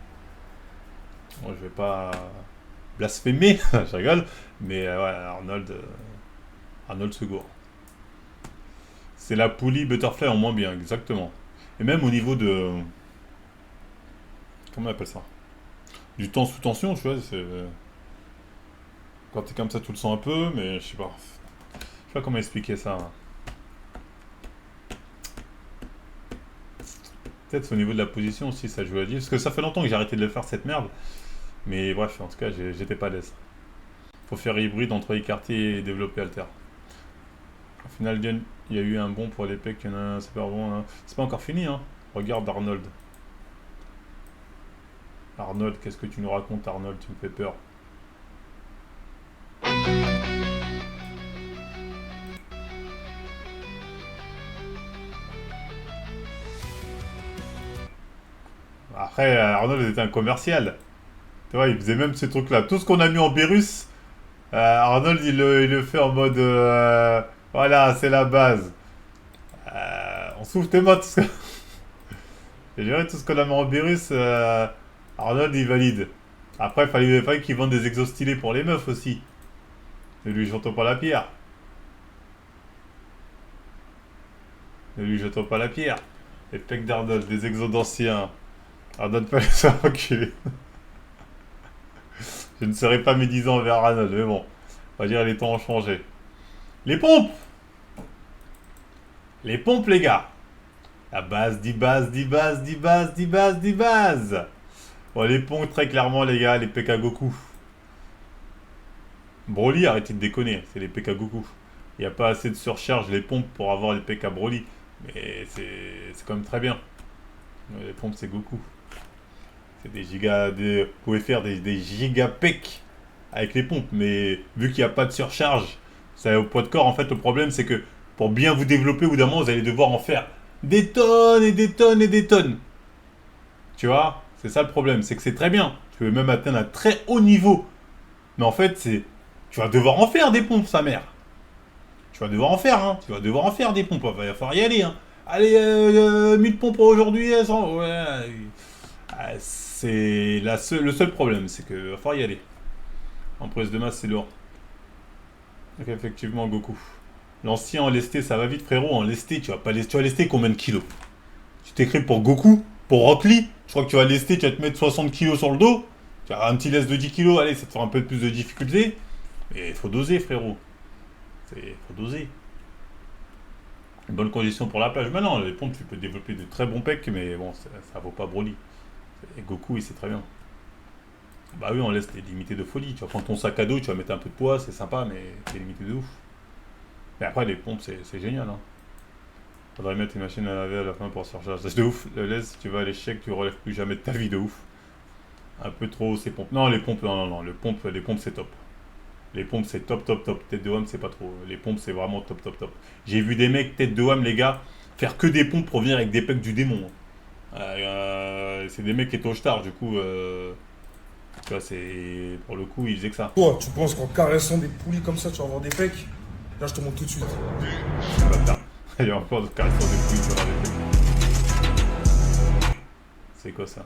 Bon, je vais pas blasphémer, je rigole. Mais ouais, Arnold Segour. C'est la poulie Butterfly en moins bien, exactement. Et même au niveau de. Comment on appelle ça? Du temps sous tension, tu vois, c'est. Quand t'es comme ça, tu le sens un peu, mais je sais pas. Je sais pas comment expliquer ça. Hein. Peut-être au niveau de la position aussi, ça joue à dire. Parce que ça fait longtemps que j'ai arrêté de le faire, cette merde. Mais bref, en tout cas, j'étais pas à l'aise. Faut faire hybride entre écarté et développer alter. Au final, il y a eu un bon pour les pecs, il y en a un super bon. Hein. C'est pas encore fini, hein. Regarde Arnold. Arnold, qu'est-ce que tu nous racontes, Arnold? Tu me fais peur. Après, Arnold était un commercial. Tu vois, il faisait même ces trucs-là. Tout ce qu'on a mis en Bérus, Arnold, il le fait en mode... voilà, c'est la base. On s'ouvre tes mots, tout ce que... J'ai géré tout ce qu'on a mis en Bérus, Arnold, il valide. Après, il fallait qu'il vende des exos stylés pour les meufs aussi. Ne lui jetons pas la pierre. Ne lui jetons pas la pierre. Les pecs d'Arnold, des exos d'anciens. Arnold peut aller se reculer. Je ne serai pas médisant envers Arnold, mais bon. On va dire les temps ont changé. Les pompes! Les pompes, les gars! La base, 10 bases, 10 bases, 10 bases, 10 bases, 10 bases! Bon, les pompes, très clairement, les gars, les PK Goku. Broly, arrêtez de déconner, c'est les PK Goku. Il n'y a pas assez de surcharge, les pompes, pour avoir les PK Broly. Mais c'est quand même très bien. Les pompes, c'est Goku. C'est des gigas... Vous pouvez faire des giga pecs avec les pompes, mais vu qu'il n'y a pas de surcharge, ça, au poids de corps, en fait, le problème, c'est que pour bien vous développer, au bout d'un moment, vous allez devoir en faire des tonnes et des tonnes et des tonnes. Tu vois? C'est ça le problème, c'est que c'est très bien. Tu peux même atteindre un très haut niveau. Mais en fait, c'est... Tu vas devoir en faire des pompes, sa mère. Tu vas devoir en faire, hein. Tu vas devoir en faire des pompes. Il va falloir y aller, hein. Allez, 1000 pompes aujourd'hui. Ouais. C'est le seul problème, c'est qu'il va falloir y aller. En prise de masse, c'est lourd. Donc effectivement, Goku. L'ancien en lesté, ça va vite, frérot. En lesté, tu vas lester combien de kilos? Tu t'écris pour Goku, pour Rock Lee. Je crois que tu vas lester, tu vas te mettre 60 kilos sur le dos. Tu as un petit lest de 10 kilos, allez, ça te fera un peu plus de difficulté. Mais il faut doser, frérot. Faut doser. Une bonne condition pour la plage. Maintenant, les pompes, tu peux développer de très bons pecs, mais bon, ça vaut pas Broly. Et Goku, il sait très bien. Bah oui, on laisse des limités de folie. Tu vas prendre ton sac à dos, tu vas mettre un peu de poids, c'est sympa, mais c'est limité de ouf. Mais après, les pompes, c'est génial. Hein. Faudrait mettre une machine à laver à la fin pour se recharger. C'est de ouf. Le laisse, tu vas à l'échec, tu relèves plus jamais de ta vie de ouf. Un peu trop ces pompes. Non, les pompes, non. Les pompes, c'est top. Les pompes, c'est top, top, top. Tête de homme, c'est pas trop. Les pompes, c'est vraiment top, top, top. J'ai vu des mecs, tête de homme, les gars, faire que des pompes pour venir avec des pecs du démon. C'est des mecs qui étaient au star, du coup. Tu vois, c'est. Pour le coup, ils faisaient que ça. Toi, tu penses qu'en caressant des poulies comme ça, tu vas avoir des pecs? Là, je te montre tout de suite. Bâtard. Il y a encore de caresson de couilles, tu vas avoir des pecs. C'est quoi ça?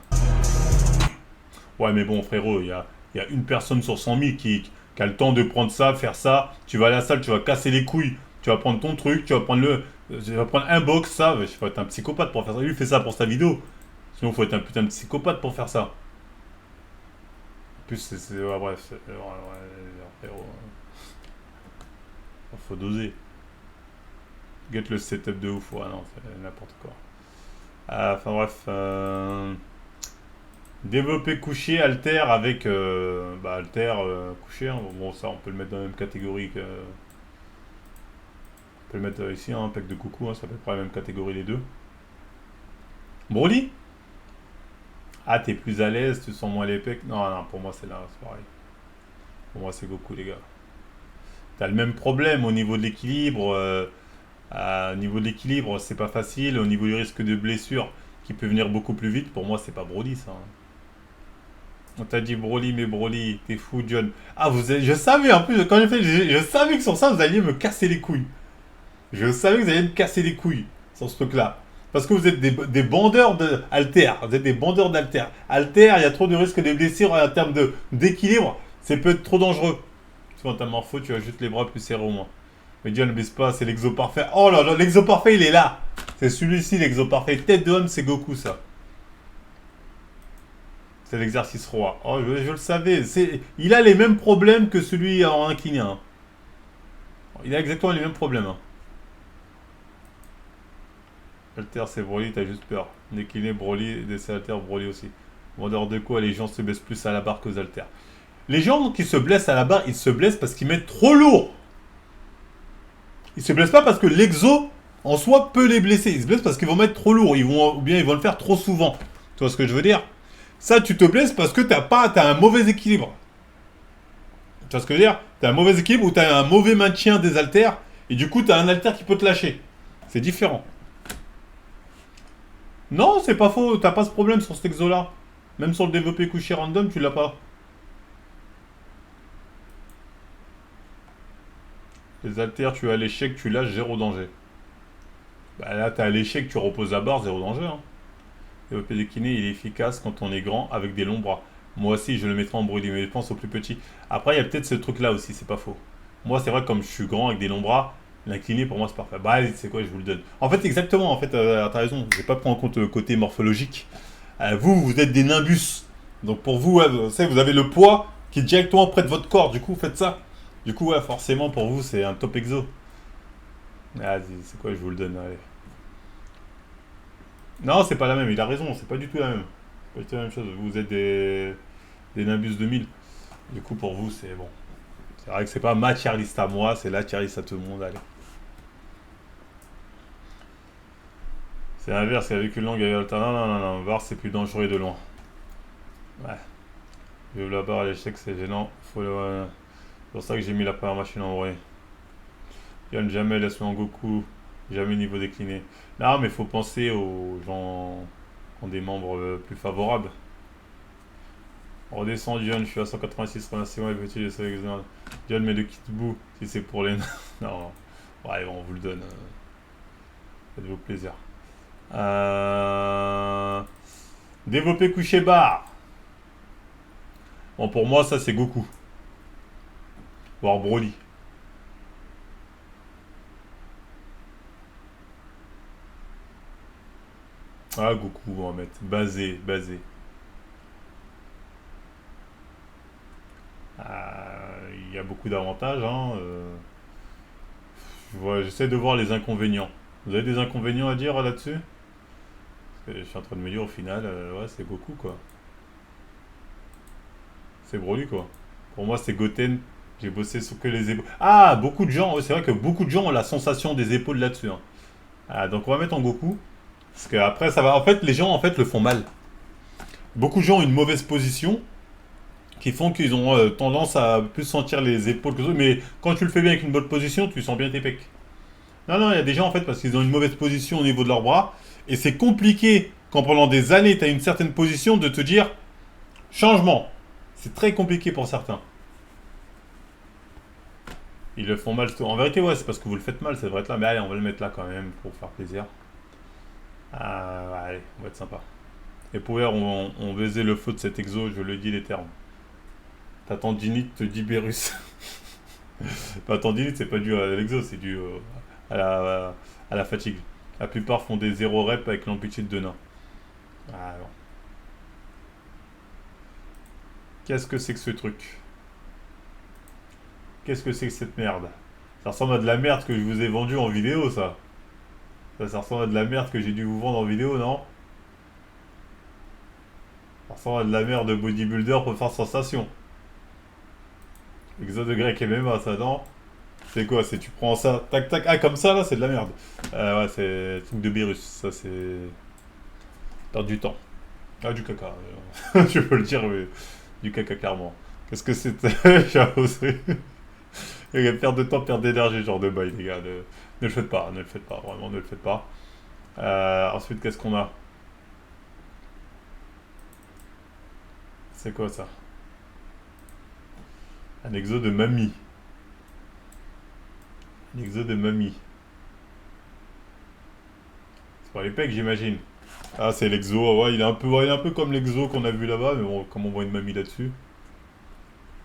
Ouais, mais bon, frérot, il y a une personne sur 100 000 qui a le temps de prendre ça, faire ça. Tu vas à la salle, tu vas casser les couilles. Tu vas prendre ton truc, tu vas prendre un box, ça. Il faut être un psychopathe pour faire ça. Lui, il fait ça pour sa vidéo. Sinon, il faut être un putain de psychopathe pour faire ça. En plus, ouais, bref. Frérot. Faut doser. Get le setup de ouf. Ouais, non, c'est n'importe quoi. Enfin, bref. Développer couché, alter avec alter couché. Hein. Bon, ça, on peut le mettre dans la même catégorie que. On peut le mettre ici, un pec de coucou. Hein, ça fait pas la même catégorie les deux. Broly? Ah, t'es plus à l'aise, tu sens moins les pecs. Non, pour moi, c'est là, c'est pareil. Pour moi, c'est Goku, les gars. T'as le même problème au niveau de l'équilibre. Au niveau de l'équilibre, c'est pas facile. Au niveau du risque de blessure, qui peut venir beaucoup plus vite, pour moi, c'est pas Broly, ça. Hein. On t'a dit Broly, mais Broly, t'es fou, John. Ah, je savais, en plus, quand j'ai fait, je savais que sur ça, vous alliez me casser les couilles. Je savais que vous alliez me casser les couilles sur ce truc-là. Parce que vous êtes des bandeurs d'alter. Vous êtes des bandeurs d'alter. Alter, il y a trop de risques de blessures en termes d'équilibre. Ça peut être trop dangereux. Tu vois, ta morpho, tu as juste les bras plus serrés au moins. Mais Dieu ne baisse pas, c'est l'exo parfait. Oh là là, l'exo parfait, il est là. C'est celui-ci, l'exo parfait. Tête de homme, c'est Goku, ça. C'est l'exercice roi. Oh, je le savais. Il a les mêmes problèmes que celui en incliné. Hein. Il a exactement les mêmes problèmes. Hein. Alter, c'est Broly, t'as juste peur. Décliné, Broly, c'est Alter, Broly aussi. Vendeur de quoi, les gens se blessent plus à la barre qu'aux haltères. Les gens qui se blessent à la barre, ils se blessent parce qu'ils mettent trop lourd. Ils se blessent pas parce que l'exo, en soi, peut les blesser. Ils se blessent parce qu'ils vont mettre trop lourd. Ou bien ils vont le faire trop souvent. Tu vois ce que je veux dire? Ça, tu te blesses parce que t'as un mauvais équilibre. Tu vois ce que je veux dire? T'as un mauvais équilibre ou t'as un mauvais maintien des haltères. Et du coup, t'as un haltère qui peut te lâcher. C'est différent. Non, c'est pas faux. T'as pas ce problème sur cet exo-là. Même sur le développé couché random, tu l'as pas. Les haltères, tu as l'échec, tu lâches, zéro danger. Bah là, t'as l'échec, tu reposes la barre, zéro danger. Hein. Développé des kinés, il est efficace quand on est grand avec des longs bras. Moi aussi, je le mettrai en Broly, mais je pense aux plus petits. Après, il y a peut-être ce truc-là aussi, c'est pas faux. Moi, c'est vrai que comme je suis grand avec des longs bras, l'incliné pour moi c'est parfait. Bah, c'est quoi, je vous le donne. En fait, exactement, t'as raison. Je vais pas prendre en compte le côté morphologique. Vous êtes des nimbus. Donc pour vous, vous avez le poids qui est directement près de votre corps. Du coup, faites ça. Du coup, ouais, forcément, pour vous, c'est un top exo. Ah, c'est quoi, je vous le donne, allez. Non, c'est pas la même, il a raison, c'est pas du tout la même. C'est pas du tout la même chose. Vous êtes des Nimbus 2000. Du coup, pour vous, c'est bon. C'est vrai que c'est pas ma tier list à moi, c'est la tier list à tout le monde, allez. C'est l'inverse, c'est avec une langue avec non, VAR c'est plus dangereux de loin. Ouais. Vive la barre à l'échec, c'est gênant. C'est pour ça que j'ai mis la première machine en vrai. Yann, jamais laisse-le en Goku, jamais niveau décliné. Non, mais faut penser aux gens qui ont des membres plus favorables. On redescend John, je suis à 186 relations et petit avec John, mais le kit bout si c'est pour les. Non, ouais, on vous le donne. Faites-vous plaisir. Développer coucher barre. Bon, pour moi, ça c'est Goku. Voire Broly. Ah, Goku, on va mettre. Basé. Il y a beaucoup d'avantages. Hein. J'essaie de voir les inconvénients. Vous avez des inconvénients à dire là-dessus? Parce que je suis en train de me dire au final, ouais, c'est Goku quoi. C'est Broly quoi. Pour moi, c'est Goten. J'ai bossé sur que les épaules. Ah, beaucoup de gens, ouais, c'est vrai que beaucoup de gens ont la sensation des épaules là-dessus, hein. Ah, donc on va mettre en Goku. Parce que après, ça va. En fait, les gens en fait le font mal. Beaucoup de gens ont une mauvaise position qui font qu'ils ont tendance à plus sentir les épaules que les autres. Mais quand tu le fais bien avec une bonne position, tu sens bien tes pecs. Non, non, il y a des gens en fait parce qu'ils ont une mauvaise position au niveau de leurs bras. Et c'est compliqué quand pendant des années tu as une certaine position de te dire changement. C'est très compliqué pour certains. Ils le font mal. En vérité, ouais, c'est parce que vous le faites mal, ça devrait être là. Mais allez, on va le mettre là quand même pour faire plaisir. Ah, ouais, allez, on va être sympa. Et pour hier, on baisait le feu de cet exo, je le dis les termes. Ta tendinite te dit Bérus. Ta tendinite, c'est pas dû à l'exo, c'est dû à la fatigue. La plupart font des 0 reps avec l'amplitude de nain. Ah non. Qu'est-ce que c'est que ce truc? Qu'est-ce que c'est que cette merde? Ça ressemble à de la merde que je vous ai vendu en vidéo, ça. Ça ressemble à de la merde que j'ai dû vous vendre en vidéo, non? Ça ressemble à de la merde de bodybuilder pour faire sensation. Exo de grec MMA, ça, non? C'est quoi? C'est tu prends ça, tac tac, ah comme ça là, c'est de la merde. Ouais, c'est truc de virus, ça c'est. Perdre du temps. Ah, du caca. Je peux le dire, mais du caca clairement. Qu'est-ce que c'était? J'ai osé. Perdre de temps, perdre d'énergie, genre de bail, les gars. Ne le faites pas, ne le faites pas, vraiment, ne le faites pas. Ensuite, qu'est-ce qu'on a? C'est quoi ça? Un exo de mamie. Un exo de mamie. C'est pour les pecs, j'imagine. Ah, c'est l'exo. Ouais, il est un peu comme l'exo qu'on a vu là-bas, mais bon, comme on voit une mamie là-dessus.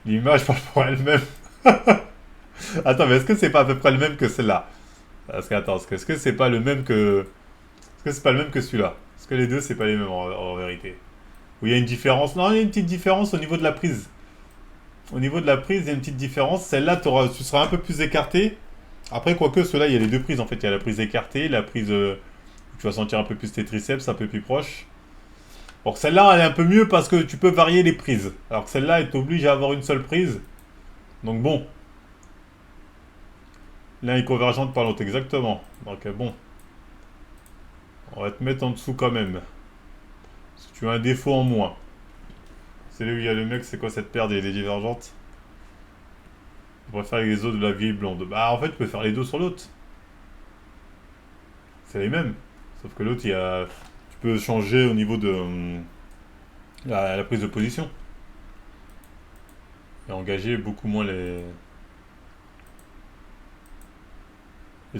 L'image parle pour elle-même. Attends, mais est-ce que c'est pas à peu près le même que celle-là? Parce que, attends, est-ce que c'est pas le même que. Est-ce que c'est pas le même que celui-là? Est-ce que les deux, c'est pas les mêmes en vérité? Ou il y a une différence? Non, il y a une petite différence au niveau de la prise. Au niveau de la prise, il y a une petite différence. Celle-là, tu seras un peu plus écarté. Après, quoique, ceux-là, il y a les deux prises en fait. Il y a la prise écartée, la prise. Tu vas sentir un peu plus tes triceps, un peu plus proche. Or, celle-là, elle est un peu mieux parce que tu peux varier les prises. Alors que celle-là, elle t'oblige à avoir une seule prise. Donc bon. L'un est convergente par l'autre, exactement. Donc bon. On va te mettre en dessous quand même. Parce que tu as un défaut en moins. C'est là où il y a le mec, c'est quoi cette paire des divergentes? Je préfère les os de la vieille blonde. Bah en fait, tu peux faire les deux sur l'autre. C'est les mêmes. Sauf que l'autre, il y a. Tu peux changer au niveau de la prise de position. Et engager beaucoup moins les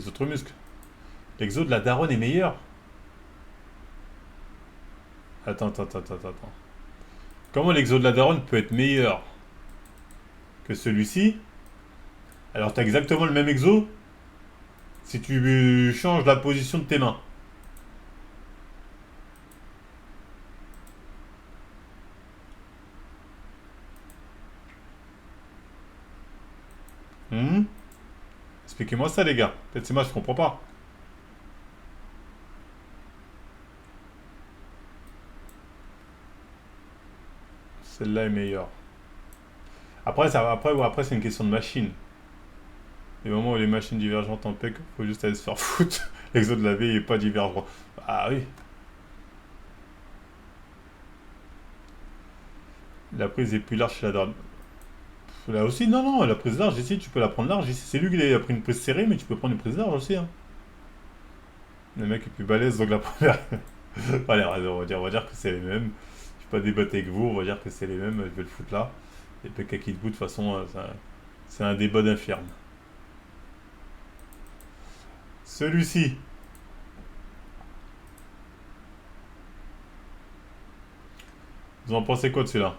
autres muscles. L'exo de la daronne est meilleur. Attends. Comment l'exo de la daronne peut être meilleur que celui-ci? Alors t'as exactement le même exo si tu changes la position de tes mains. Hmm. Expliquez-moi ça les gars. Peut-être c'est moi je comprends pas. Celle-là est meilleure. Après, après c'est une question de machine. Les moments où les machines divergentes en PEC, faut juste aller se faire foutre. L'exo de la vie est pas divergent. Ah oui. La prise est plus large chez la dame. Là aussi, non, la prise large ici, tu peux la prendre large. Ici, c'est lui qui a pris une prise serrée, mais tu peux prendre une prise large aussi, hein. Le mec est plus balèze, donc la première. Allez, on va dire que c'est les mêmes. Je vais pas débattre avec vous, on va dire que c'est les mêmes. Je vais le foutre là. Et PK qui debout, de toute façon, c'est un débat d'infirme. Celui-ci. Vous en pensez quoi de celui-là?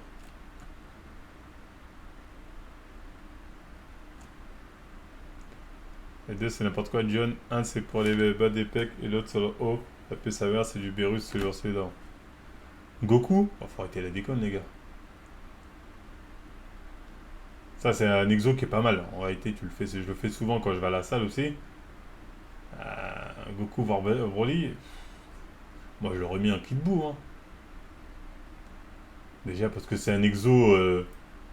Les deux, c'est n'importe quoi, John. Un, c'est pour les bas des pecs et l'autre sur le haut. La paix sa mère, c'est du Bérus, celui là. Goku? Oh, faut arrêter la déconne, les gars. Ça, c'est un exo qui est pas mal. En réalité, je le fais souvent quand je vais à la salle aussi. Goku voir Broly. Moi, je l'aurais mis un Kid Buu. Hein. Déjà, parce que c'est un exo.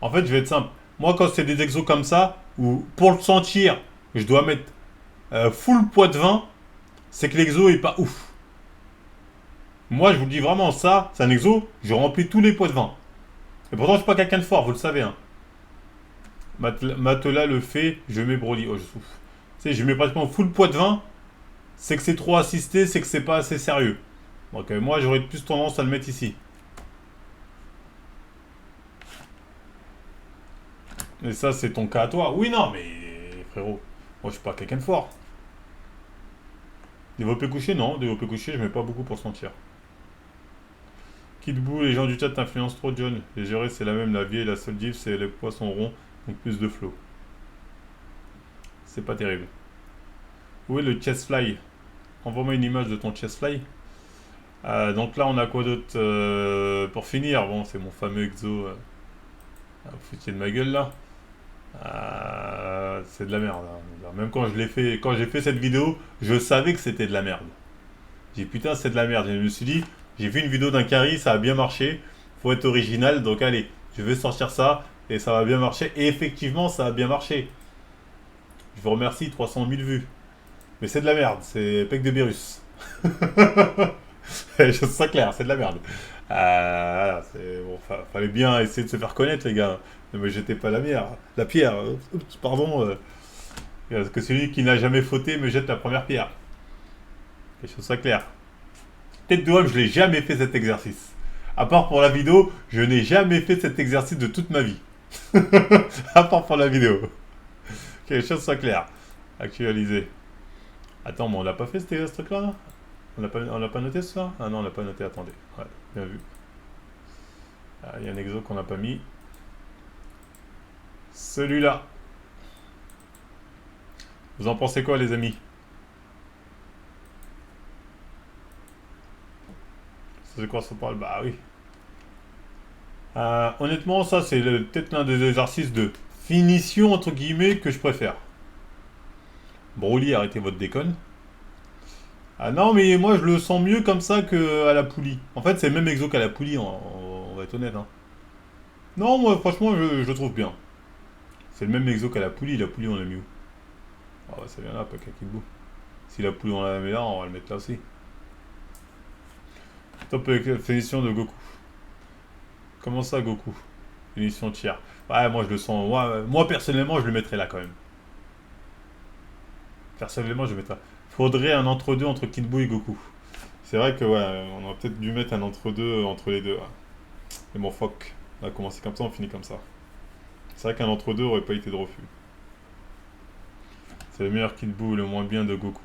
En fait, je vais être simple. Moi, quand c'est des exos comme ça, où pour le sentir, je dois mettre full poids de vin, c'est que l'exo est pas ouf. Moi, je vous dis vraiment, ça, c'est un exo, je remplis tous les poids de vin. Et pourtant, je suis pas quelqu'un de fort, vous le savez. Hein. Matelas le fait, je mets Broly. Oh, je souffle. Tu sais, je mets pratiquement full poids de vin, c'est que c'est trop assisté, c'est que c'est pas assez sérieux. Donc, moi, j'aurais plus tendance à le mettre ici. Et ça, c'est ton cas à toi. Oui, non, mais frérot, moi, je suis pas quelqu'un de fort. Développé couché, non. Développé couché, je mets pas beaucoup pour sentir. Kid Buu, les gens du chat t'influencent trop, John. Les gérer, c'est la même. La vieille, la seule diff, c'est les poissons ronds, donc plus de flow. C'est pas terrible. Où est le chest fly? Envoie-moi une image de ton chest fly. Donc là, on a quoi d'autre pour finir? Bon, c'est mon fameux exo. Vous foutiez de ma gueule là. C'est de la merde. Hein. Même quand je l'ai fait, quand j'ai fait cette vidéo, je savais que c'était de la merde. J'ai dit putain, c'est de la merde. Et je me suis dit, j'ai vu une vidéo d'un carry, ça a bien marché. Faut être original, donc allez, je vais sortir ça et ça va bien marcher. Et effectivement, ça a bien marché. Je vous remercie, 300 000 vues. Mais c'est de la merde, c'est Pec de Beerus. Je sais ça clair, c'est de la merde. Voilà, bon, fallait bien essayer de se faire connaître, les gars. Ne me jetez pas la pierre. Oups, pardon. Parce que celui qui n'a jamais fauté me jette la première pierre. Quelque chose ça clair. Tête de homme, je l'ai jamais fait cet exercice. À part pour la vidéo, je n'ai jamais fait cet exercice de toute ma vie. À part pour la vidéo. Quelque chose soit clair. Actualiser. Attends, mais on l'a pas fait ce truc-là? On l'a pas noté ça? Ah non, on l'a pas noté, attendez. Ouais, bien vu. Il y a un exo qu'on n'a pas mis. Celui-là. Vous en pensez quoi, les amis? C'est de quoi ça parle? Bah oui. Honnêtement, ça, c'est peut-être l'un des exercices de finition, entre guillemets, que je préfère. Broly, arrêtez votre déconne. Ah non, mais moi, je le sens mieux comme ça qu'à la poulie. En fait, c'est le même exo qu'à la poulie, on va être honnête. Hein. Non, moi, franchement, je le trouve bien. C'est le même exo qu'à la poulie. La poulie, on l'a mis où? Ah ouais, ça vient là, pas qu'à Kid Buu. Si la poulie, on la met là, on va le mettre là aussi. Top finition de Goku. Comment ça, Goku? Finition tiers. Ouais, moi, je le sens. Moi, personnellement, je le mettrais là quand même. Personnellement, je le mettrais là. Faudrait un entre-deux entre Kid Buu et Goku. C'est vrai que, ouais, on aurait peut-être dû mettre un entre-deux entre les deux. Ouais. Mais bon, fuck. On a commencé comme ça, on finit comme ça. C'est vrai qu'un entre-deux aurait pas été de refus. C'est le meilleur Kid Buu, le moins bien de Goku.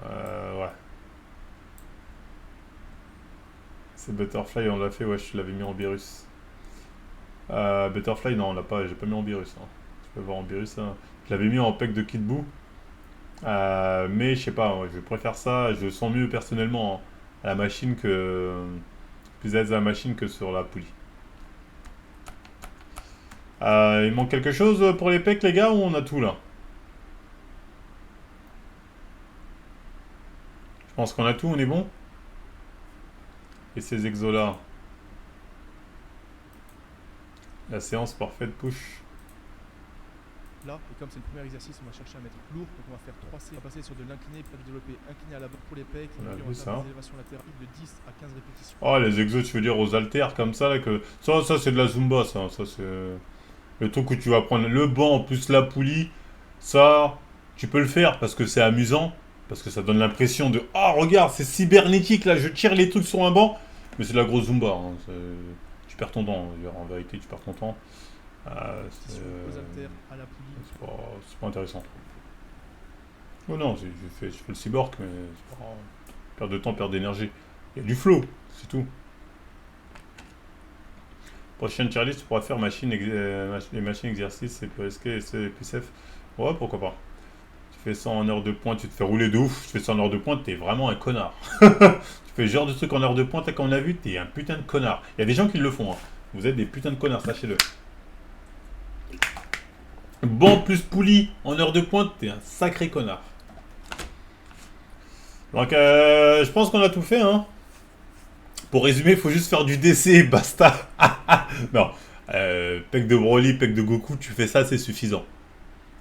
Ouais. C'est Butterfly, on l'a fait, ouais, je l'avais mis en Beerus. Butterfly, non, on l'a pas, j'ai pas mis en Beerus. Hein. Tu peux voir en Beerus, hein. Je l'avais mis en pack de Kid Buu. Mais je sais pas, moi, je préfère ça, je le sens mieux personnellement à la machine que. Plus à la machine que sur la poulie. Il manque quelque chose pour les pecs, les gars, ou on a tout là? Je pense qu'on a tout, on est bon? Et ces exos là? La séance parfaite push. Là, et comme c'est le premier exercice, on va chercher à mettre lourd, donc on va faire 3C, on va passer sur de l'incliné, pas de développer, incliné à la barre pour les pecs, On a et vu on ça. va faire des élévations latérales de 10 à 15 répétitions. Oh, les exos, tu veux dire aux haltères comme ça, là, que. Ça c'est de la Zumba, ça c'est. Le truc où tu vas prendre le banc plus la poulie, ça, tu peux le faire parce que c'est amusant, parce que ça donne l'impression de oh regarde, c'est cybernétique là, je tire les trucs sur un banc, mais c'est de la grosse Zumba. Hein, tu perds ton temps, en vérité, tu perds ton temps. Aux haltères, à la poulie. C'est pas intéressant. Oh non, je fais le cyborg, mais c'est pas perte de temps, perte d'énergie. Il y a du flow, c'est tout. Prochaine tier list, tu pourras faire les machines exercices, CPSK et CPSF. Ouais, pourquoi pas. Tu fais ça en heure de pointe, tu te fais rouler de ouf. Tu fais ça en heure de pointe, t'es vraiment un connard. Tu fais ce genre de truc en heure de pointe, et comme on a vu, t'es un putain de connard. Il y a des gens qui le font. Hein. Vous êtes des putains de connards, sachez-le. Banc plus poulie en heure de pointe, t'es un sacré connard. Donc, je pense qu'on a tout fait, hein. Pour résumer, il faut juste faire du DC, basta. Non, pec de Broly, pec de Goku, tu fais ça, c'est suffisant.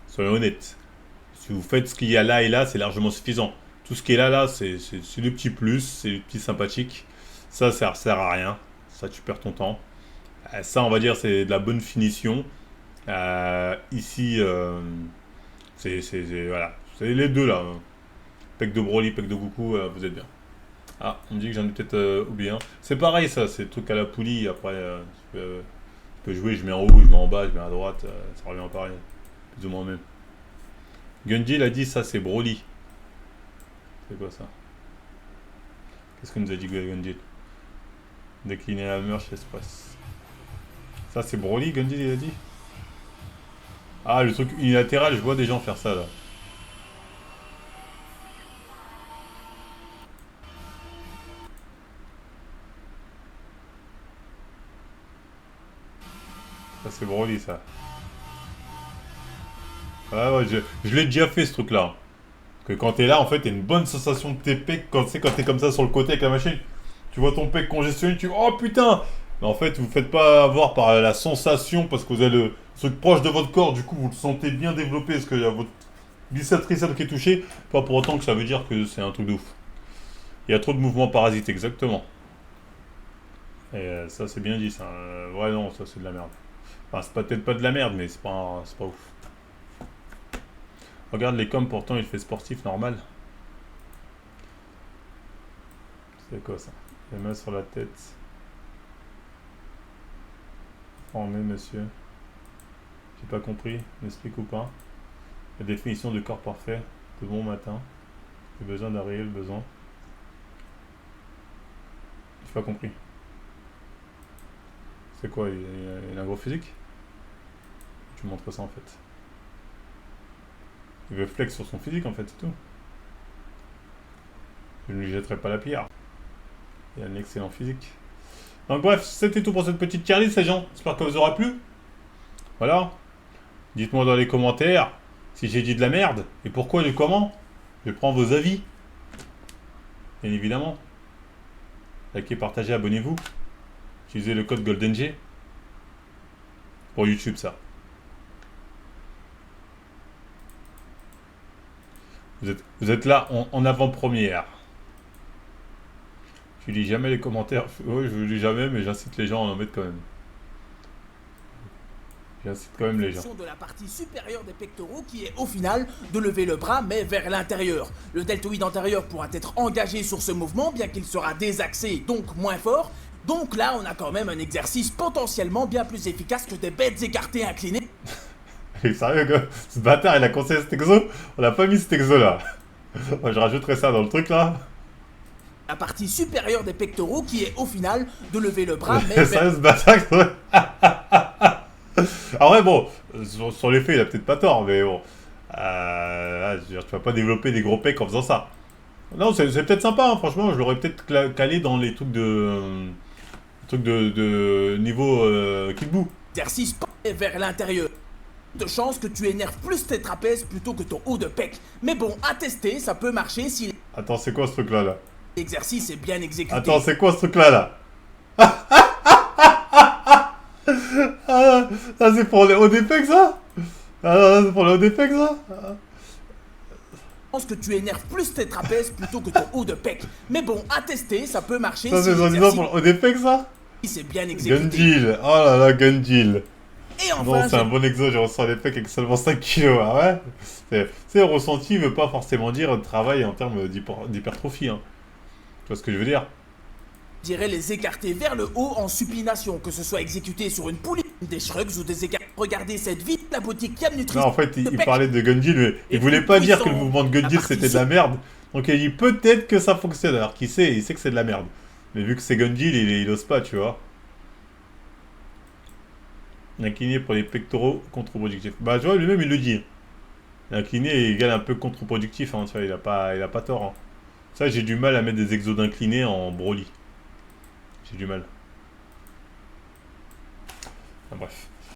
Soyons honnêtes. Si vous faites ce qu'il y a là et là, c'est largement suffisant. Tout ce qui est là, c'est le petit plus, c'est le petit sympathique. Ça sert à rien. Ça, tu perds ton temps. Ça, on va dire, c'est de la bonne finition. Ici, voilà. C'est les deux là. Pec de Broly, pec de Goku, vous êtes bien. Ah, on me dit que j'en ai peut-être oublié un. C'est pareil, ça, c'est le truc à la poulie. Après, tu peux jouer, je mets en haut, je mets en bas, je mets à droite. Ça revient pareil. Plus ou moins même. Gundy, il a dit ça, c'est Broly. C'est quoi ça? Qu'est-ce que nous a dit Gundy? Décliner la merge express. Ça, c'est Broly, Gundy, il a dit? Ah, le truc unilatéral, je vois des gens faire ça là. Ça, c'est Broly, ça. Ah ouais, je l'ai déjà fait ce truc là. Que quand t'es là, en fait, t'as une bonne sensation de tes pecs quand t'es comme ça sur le côté avec la machine. Tu vois ton pec congestionné, tu oh putain! Mais en fait, vous faites pas avoir par la sensation parce que vous avez le truc proche de votre corps, du coup, vous le sentez bien développé parce qu'il y a votre biceps tricep qui est touché. Pas pour autant que ça veut dire que c'est un truc de ouf. Il y a trop de mouvements parasites, exactement. Et ça, c'est bien dit, ça. Ouais, non, ça, c'est de la merde. Enfin, c'est peut-être pas de la merde, mais c'est pas ouf. Regarde les coms, pourtant il fait sportif normal. C'est quoi ça? Les mains sur la tête. Formé, monsieur. J'ai pas compris, m'explique ou pas. La définition de corps parfait. De bon matin. J'ai besoin d'un réel besoin. J'ai pas compris. C'est quoi? Il a un gros physique? Tu montres ça en fait. Il veut flex sur son physique en fait, c'est tout. Je ne lui jetterai pas la pierre. Il a un excellent physique. Donc bref, c'était tout pour cette petite tier list les gens. J'espère que vous aura plu. Voilà. Dites-moi dans les commentaires si j'ai dit de la merde et pourquoi et comment. Je prends vos avis. Bien évidemment. Likez, partagez, abonnez-vous. Utilisez le code GoldenG. Pour YouTube ça. Vous êtes là en avant-première. Je lis jamais les commentaires. Oui, je lis jamais, mais j'incite les gens à en mettre quand même. J'incite quand même les gens. De la partie supérieure des pectoraux qui est au final de lever le bras mais vers l'intérieur. Le deltoïde antérieur pourra être engagé sur ce mouvement bien qu'il sera désaxé donc moins fort. Donc là on a quand même un exercice potentiellement bien plus efficace que des bêtes écartées inclinées. Sérieux gars, ce bâtard il a conseillé cet exo. On n'a pas mis cet exo là. Moi je rajouterai ça dans le truc là. La partie supérieure des pectoraux qui est au final de lever le bras mais Sérieux ce bâtard. En vrai bon, sur les faits il a peut-être pas tort mais bon. Je veux dire, tu vas pas développer des gros pecs en faisant ça. Non c'est peut-être sympa hein, franchement je l'aurais peut-être calé dans les trucs de... niveau kickboo. exercice vers l'intérieur. De chance que tu énerves plus tes trapèzes plutôt que ton haut de pec. Mais bon, à tester, ça peut marcher si Attends, c'est quoi ce truc là l'exercice est bien exécuté. Attends, c'est quoi ce truc là Ah, ça c'est pour les hauts des pecs ça Ah, c'est pour les hauts des pecs ça Je pense que tu énerves plus tes trapèzes plutôt que ton haut de pec. Mais bon, à tester, ça peut marcher Ça si c'est soi-disant pour les hauts des pecs ça c'est bien exécuté. Gundeal, oh là là, Gundeal. Et enfin, Non, c'est un bon exo, j'ai ressenti les pecs avec seulement 5 kilos, ah ouais. C'est ressenti veut pas forcément dire travail en termes d'hypertrophie, hein. Tu vois ce que je veux dire? je dirais les écarter vers le haut en supination, que ce soit exécuté sur une poulie, des shrugs ou des écarts. Regardez cette vie, la boutique Yam Nutrition. Non, en fait, il parlait de Gundeal, mais il voulait pas dire que le mouvement de Gundeal c'était de la merde. Donc il dit peut-être que ça fonctionne, alors qu'il sait, il sait que c'est de la merde. Mais vu que c'est Gundeal, il ose pas, tu vois. L'incliné pour les pectoraux contre-productifs. Bah, tu vois, lui-même, il le dit. L'incliné égale un peu contre-productif, hein, tu vois, il a pas tort. Hein. Ça, j'ai du mal à mettre des exos d'incliné en Broly. J'ai du mal. Enfin, bref.